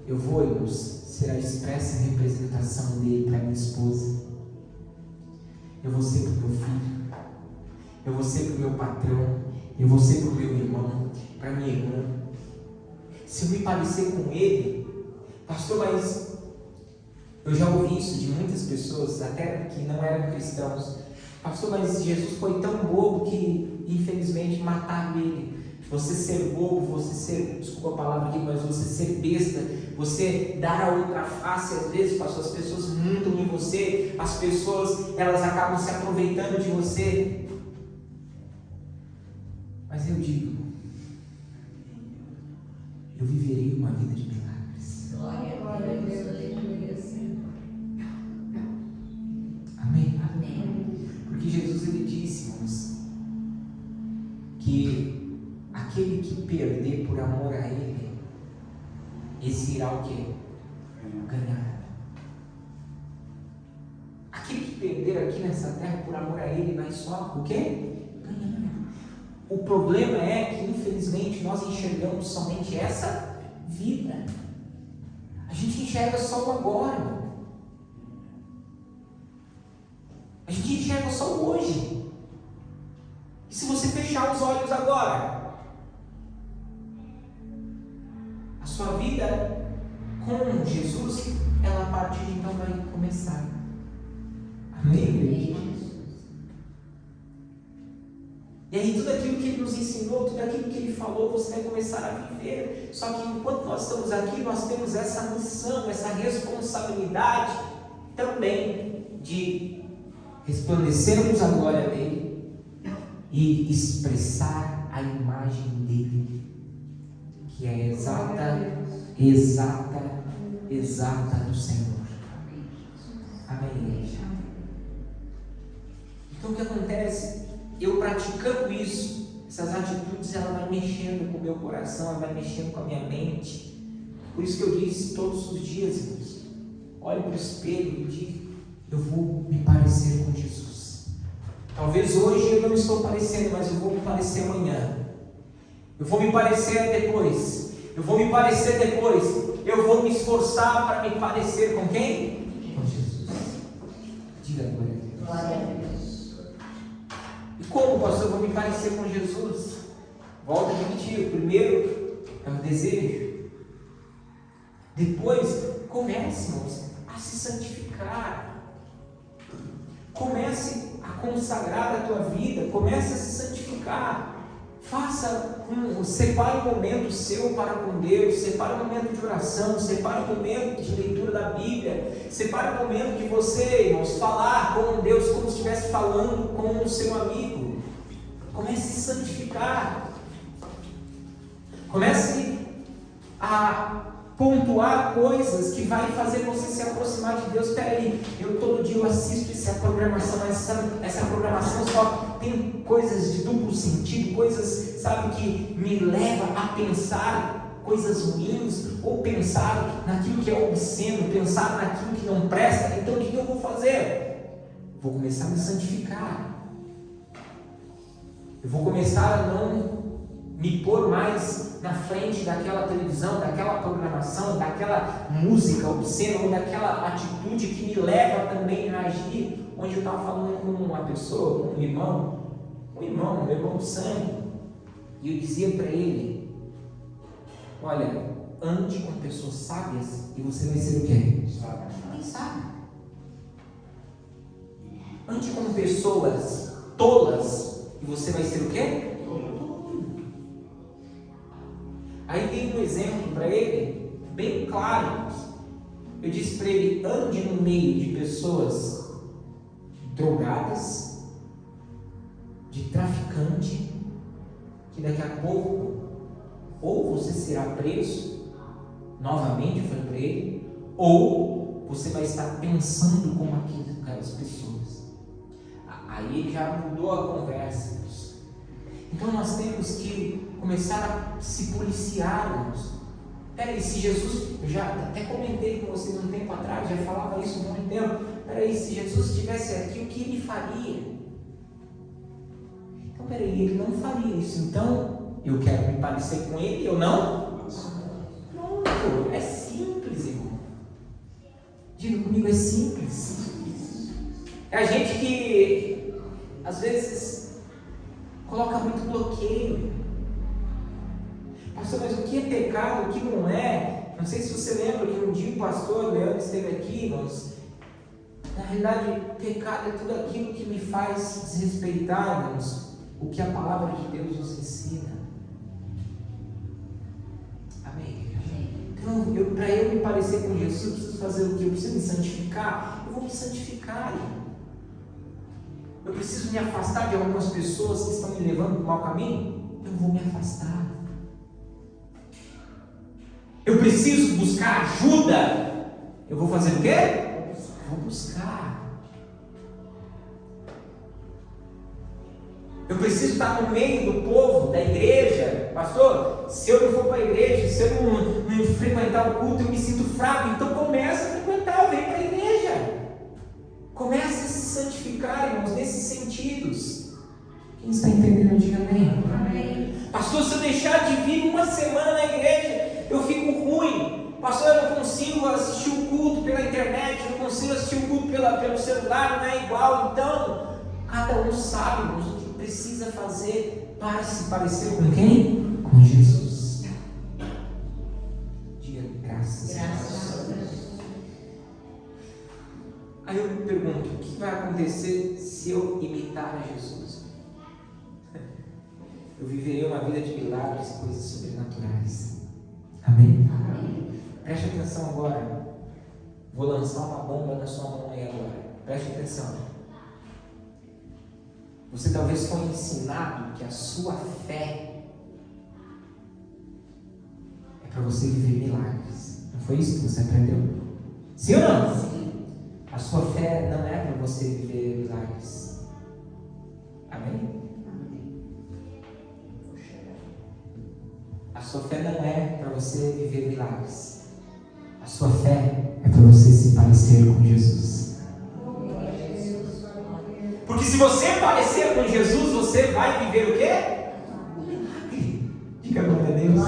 eu vou, irmãos, ser a expressa representação dele para minha esposa. Eu vou ser para o meu filho. Eu vou ser para o meu patrão. Eu vou ser para o meu irmão, para minha irmã. Se eu me parecer com ele, pastor, mas eu já ouvi isso de muitas pessoas, até que não eram cristãos. Pastor, mas Jesus foi tão bobo que infelizmente mataram ele. Você ser bobo, desculpa a palavra aqui, mas você ser besta, você dar a outra face, às vezes, pastor, as pessoas montam em você, as pessoas, elas acabam se aproveitando de você. Mas eu digo, eu viverei uma vida de milagres. Glória a Deus. Amém? Amém. Porque Jesus, ele disse, irmãos, que aquele que perder por amor a ele, esse irá o quê? Ganhar. Aquele que perder aqui nessa terra por amor a ele, vai só o quê? Ganhar. O problema é que, infelizmente, nós enxergamos somente essa vida. A gente enxerga só o agora. A gente enxerga só o hoje. E se você fechar os olhos agora, a sua vida com Jesus, ela a partir de então vai começar. Amém? E aí tudo aquilo que Ele nos ensinou, tudo aquilo que Ele falou, você vai começar a viver. Só que enquanto nós estamos aqui, nós temos essa missão, essa responsabilidade também de resplandecermos a glória dEle e expressar a imagem dele, que é exata do Senhor. Amém, igreja? Então o que acontece? Eu praticando isso, essas atitudes, ela vai mexendo com o meu coração, ela vai mexendo com a minha mente. Por isso que eu disse todos os dias, irmãos, olhe para o espelho e diga: eu vou me parecer com Jesus. Talvez hoje eu não estou parecendo, mas eu vou me parecer amanhã. Eu vou me parecer depois. Eu vou me parecer depois. Eu vou me esforçar para me parecer com quem? Com Jesus. Diga glória a Deus. Glória a Deus. E como, pastor, eu vou me parecer com Jesus? Volto a repetir: o primeiro é o desejo. Depois, comece, irmãos, a se santificar. Comece a consagrar a tua vida. Comece a se santificar. Separe um momento seu para com Deus. Separe um momento de oração. Separe um momento de leitura da Bíblia. Separe um momento de você, irmãos, falar com Deus como se estivesse falando com o seu amigo. Comece a se santificar. Comece a pontuar coisas que vai fazer você se aproximar de Deus. Espera aí, eu todo dia eu assisto essa programação, mas essa programação só tem coisas de duplo sentido, coisas, sabe, que me leva a pensar coisas ruins, ou pensar naquilo que é obsceno, pensar naquilo que não presta. Então o que eu vou fazer? Vou começar a me santificar. Eu vou começar a não me pôr mais na frente daquela televisão, daquela programação, daquela música obscena, ou daquela atitude que me leva também a agir. Onde eu estava falando com uma pessoa, com um irmão, meu irmão do sangue, e eu dizia para ele: olha, ande com pessoas sábias e você vai ser o quê? Quem sabe? Ande com pessoas tolas e você vai ser o quê? Aí dei um exemplo para ele, bem claro. Eu disse para ele: ande no meio de pessoas drogadas, de traficante, que daqui a pouco ou você será preso, novamente, eu falei para ele, ou você vai estar pensando como aquelas pessoas. Aí ele já mudou a conversa. Então nós temos que começar a se policiar, irmãos. Peraí, se Jesus, eu já até comentei com vocês um tempo atrás, já falava isso há muito tempo. Peraí, se Jesus estivesse aqui, o que ele faria? Então peraí, ele não faria isso. Então eu quero me parecer com ele, eu não? Pronto, é simples, irmão. Diga comigo, é simples. É a gente que às vezes coloca muito bloqueio. Pastor, mas o que é pecado, o que não é? Não sei se você lembra que um dia o pastor Leandro esteve aqui, mas na realidade, pecado é tudo aquilo que me faz desrespeitar, irmãos, o que a palavra de Deus nos ensina. Amém? Então, para eu me parecer com Jesus, eu preciso fazer o que? Eu preciso me santificar. Eu vou me santificar, irmão. Eu preciso me afastar de algumas pessoas que estão me levando para o mau caminho. Eu vou me afastar. Eu preciso buscar ajuda. Eu vou fazer o quê? Vou buscar. Eu preciso estar no meio do povo, da igreja. Pastor, se eu não for para a igreja, se eu não frequentar o culto, eu me sinto fraco. Então começa a frequentar, vem para a igreja. Comece a se santificar, irmãos, nesses sentidos. Quem está entendendo, diga amém. Amém. Pastor, se eu deixar de vir uma semana na igreja, eu fico ruim. Pastor, eu não consigo assistir o culto pela internet, eu não consigo assistir o culto pelo celular, não é igual. Então, cada um sabe, irmãos, o que precisa fazer para se parecer com quem? Com Jesus. Diga graças a Deus. Aí eu me pergunto, o que vai acontecer se eu imitar a Jesus? Eu viverei uma vida de milagres e coisas sobrenaturais. Amém? Amém? Preste atenção agora. Vou lançar uma bomba na sua mão aí agora. Preste atenção. Você talvez foi ensinado que a sua fé é para você viver milagres. Não foi isso que você aprendeu? Sim ou não? Sim. A sua fé não é para você viver milagres. Amém? A sua fé não é para você viver milagres. A sua fé é para você se parecer com Jesus. Porque se você parecer com Jesus, você vai viver o quê? Milagre. Diga glória a Deus.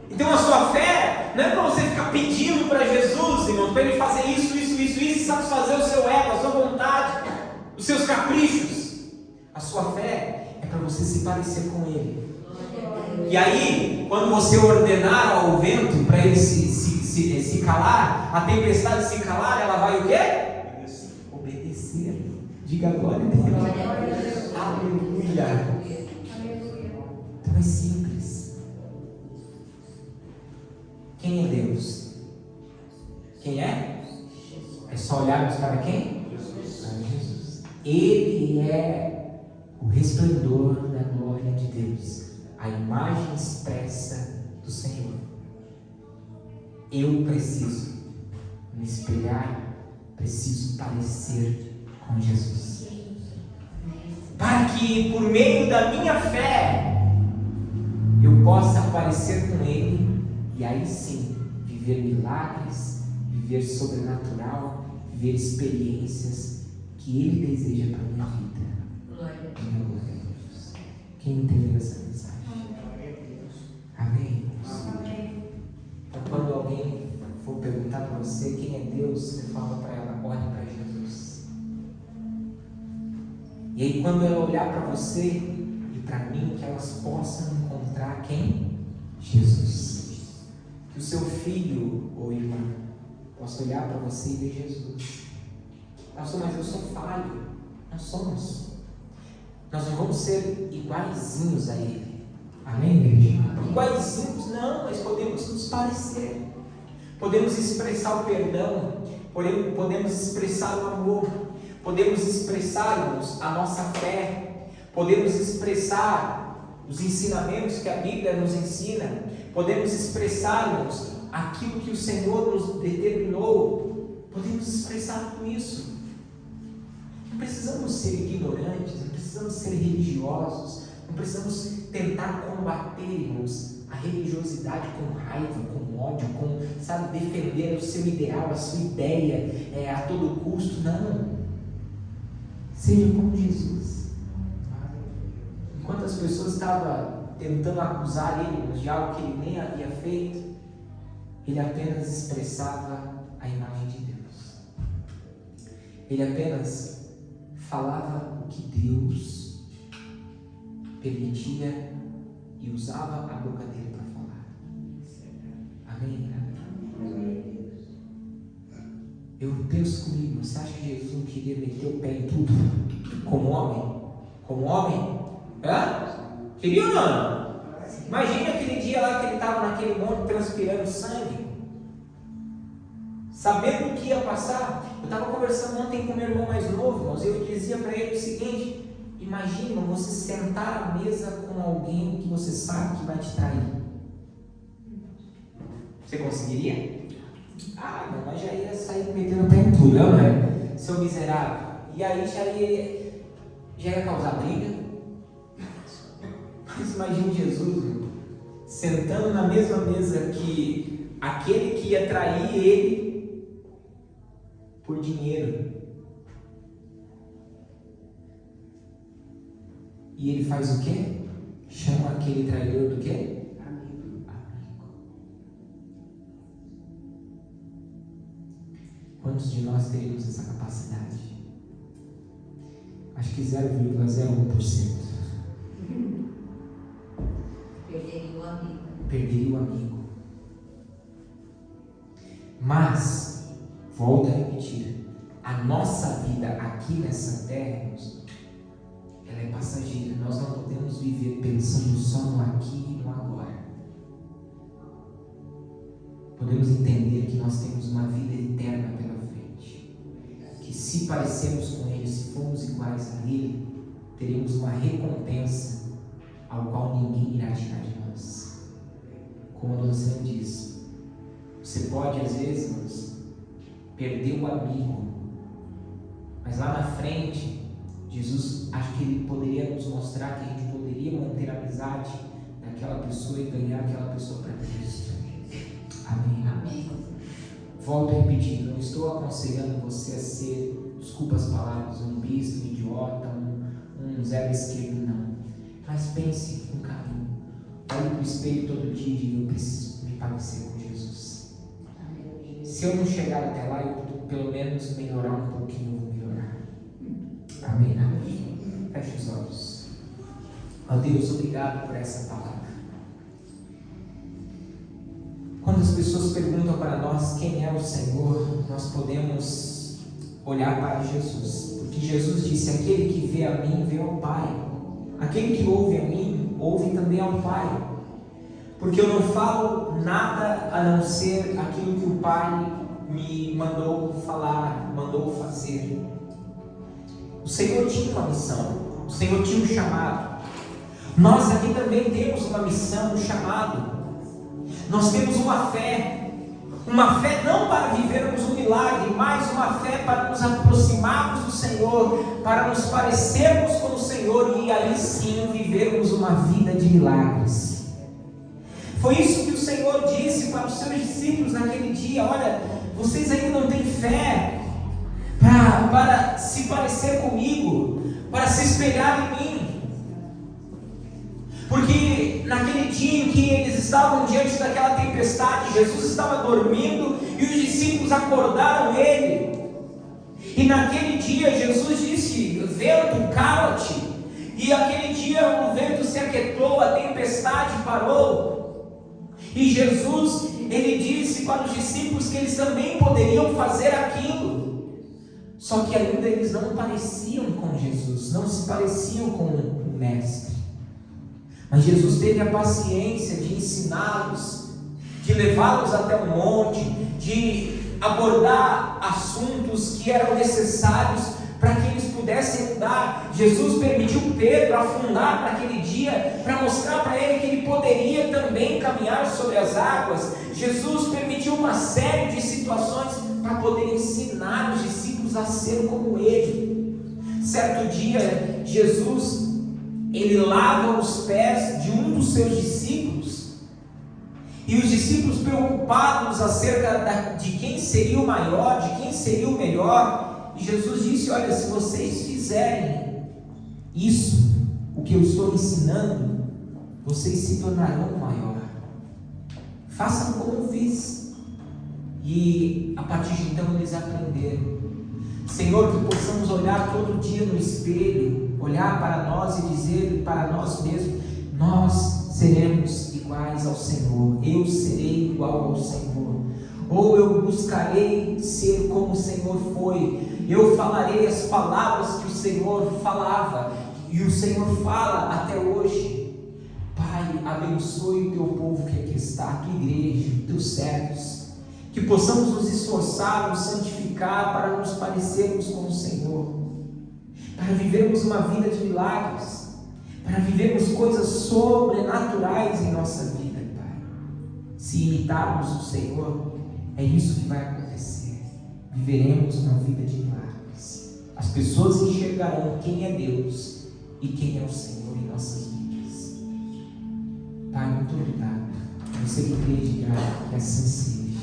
Então a sua fé não é para você ficar pedindo para Jesus, irmão, para Ele fazer isso, e satisfazer o seu ego, a sua vontade, os seus caprichos. A sua fé é para você se parecer com Ele. E aí, quando você ordenar ao vento para ele se calar, a tempestade se calar, ela vai o quê? Obedecer. Diga glória a Deus. Aleluia. Então é simples. Quem é Deus? Quem é? É só olharmos para quem? Jesus. Ele é o resplendor da glória de Deus, a imagem expressa do Senhor. Eu preciso me espelhar, preciso parecer com Jesus, para que por meio da minha fé eu possa parecer com Ele, e aí sim viver milagres, viver sobrenatural, viver experiências que Ele deseja para a minha vida. Glória a Deus. Quem entendeu essa mensagem? Amém? Então, quando alguém for perguntar para você quem é Deus, você fala para ela: olhe para Jesus. E aí, quando ela olhar para você e para mim, que elas possam encontrar quem? Jesus. Que o seu filho ou irmã possa olhar para você e ver Jesus. Pastor, mas eu sou falho. Nós somos. Nós não vamos ser iguaizinhos a Ele. Amém, igreja? Iguaizinhos não, mas podemos nos parecer. Podemos expressar o perdão, podemos expressar o amor, podemos expressarmos a nossa fé, podemos expressar os ensinamentos que a Bíblia nos ensina, podemos expressarmos aquilo que o Senhor nos determinou, podemos expressar tudo isso. Não precisamos ser ignorantes, não precisamos ser religiosos, não precisamos tentar combater, irmãos, a religiosidade com raiva, com ódio, com, defender o seu ideal, a sua ideia a todo custo. Não. Seja como Jesus. Enquanto as pessoas estavam tentando acusar Ele de algo que Ele nem havia feito, Ele apenas expressava a imagem de Deus. Ele apenas falava o que Deus permitia e usava a boca dele para falar. Amém? Eu penso comigo, você acha que Jesus não queria meter o pé em tudo? Como homem? Como homem? Queria ou não? Imagina aquele dia lá que ele estava naquele monte transpirando sangue, sabendo o que ia passar. Eu estava conversando ontem com meu irmão mais novo, irmãos, e eu dizia para ele o seguinte: imagina você sentar à mesa com alguém que você sabe que vai te trair. Você conseguiria? Não, mas já ia sair metendo o pé em tudo, não é? Seu miserável. E aí já ia causar briga. Mas imagine Jesus, irmão, sentando na mesma mesa que aquele que ia trair ele por dinheiro. E ele faz o quê? Chama aquele traidor do quê? Amigo. Quantos de nós teríamos essa capacidade? Acho que 0,01%. Perderia o amigo. Mas, volto a repetir, a nossa vida aqui nessa terra, ela é passageira. Nós não podemos viver pensando só no aqui e no agora. Podemos entender que nós temos uma vida eterna pela frente, que se parecermos com Ele, se formos iguais a Ele, teremos uma recompensa ao qual ninguém irá tirar de nós. Como a Luciana diz, você pode às vezes, irmãos, perder o amigo, mas lá na frente, Jesus, acho que Ele poderia nos mostrar que a gente poderia manter a amizade daquela pessoa e ganhar aquela pessoa para Cristo. Amém. Amém. Volto a repetir, não estou aconselhando você a ser, desculpa as palavras, um besta, um idiota, um zero esquerdo, não. Mas pense um caminho. Olhe para o espelho todo dia e diga: eu preciso me parecer com Jesus. Se eu não chegar até lá, eu pelo menos melhorar um pouquinho, eu vou melhorar. Amém. Amém. Feche os olhos. Ó Deus, obrigado por essa palavra. Quando as pessoas perguntam para nós quem é o Senhor, nós podemos olhar para Jesus, porque Jesus disse: aquele que vê a mim, vê ao Pai. Aquele que ouve a mim, ouve também ao Pai. Porque eu não falo nada a não ser aquilo que o Pai me mandou falar, mandou fazer. O Senhor tinha uma missão, o Senhor tinha um chamado. Nós aqui também temos uma missão, um chamado. Nós temos uma fé não para vivermos um milagre, mas uma fé para nos aproximarmos do Senhor, para nos parecermos com o Senhor e aí sim vivermos uma vida de milagres. Foi isso que o Senhor disse para os seus discípulos naquele dia: olha, vocês ainda não têm fé para se parecer comigo, para se espelhar em mim. Porque naquele dia em que eles estavam diante daquela tempestade, Jesus estava dormindo e os discípulos acordaram ele. E naquele dia Jesus disse: vento, cala-te. E aquele dia o vento se aquietou, a tempestade parou. E Jesus, ele disse para os discípulos que eles também poderiam fazer aquilo. Só que ainda eles não pareciam com Jesus, não se pareciam com o Mestre. Mas Jesus teve a paciência de ensiná-los, de levá-los até o monte, de abordar assuntos que eram necessários para que eles pudessem andar. Jesus permitiu Pedro afundar naquele dia para mostrar para ele que ele poderia também caminhar sobre as águas. Jesus permitiu uma série de situações para poder ensinar os discípulos a ser como ele. Certo dia, Jesus, ele lava os pés de um dos seus discípulos, e os discípulos, preocupados acerca de quem seria o maior, de quem seria o melhor, e Jesus disse: olha, se vocês fizerem isso, o que eu estou ensinando, vocês se tornarão maior. Façam como eu fiz. E a partir de então eles aprenderam. Senhor, que possamos olhar todo dia no espelho, olhar para nós e dizer para nós mesmos: nós seremos iguais ao Senhor, eu serei igual ao Senhor, ou eu buscarei ser como o Senhor foi, eu falarei as palavras que o Senhor falava e o Senhor fala até hoje. Pai, abençoe o teu povo que aqui está, a tua igreja, teus servos, que possamos nos esforçar, nos santificar para nos parecermos com o Senhor, para vivermos uma vida de milagres, para vivermos coisas sobrenaturais em nossa vida, Pai. Se imitarmos o Senhor, é isso que vai acontecer. Viveremos uma vida de milagres. As pessoas enxergarão quem é Deus e quem é o Senhor em nossas vidas. Pai, muito obrigado. Você que crê, diga que assim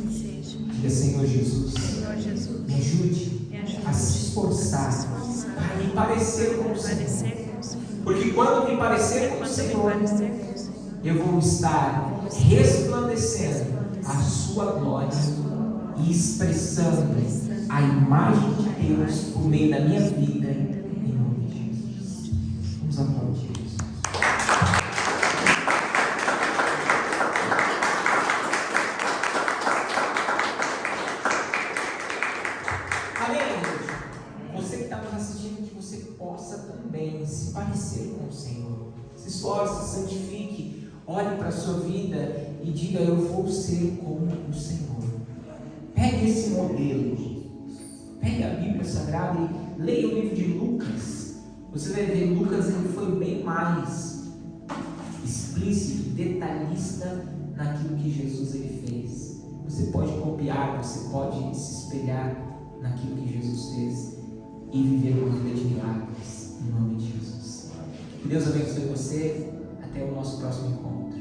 seja. Diga: Senhor Jesus, me ajude a se esforçar para me parecer com o Senhor. Porque quando me parecer com o Senhor, eu vou estar resplandecendo a sua glória e expressando a imagem de Deus por meio da minha vida, em nome de Jesus. Vamos aplaudir Jesus. Você que está nos assistindo, que você possa também se parecer com o Senhor. Se esforce, santifique, olhe para a sua vida e diga: eu vou ser como o Senhor. Pegue esse modelo, Pegue a Bíblia Sagrada e leia o livro de Lucas. Você vai ver, Lucas ele foi bem mais explícito, detalhista naquilo que Jesus ele fez. Você pode copiar, você pode se espelhar naquilo que Jesus fez e viver uma vida de milagres, em nome de Jesus. Que Deus abençoe você. Até o nosso próximo encontro.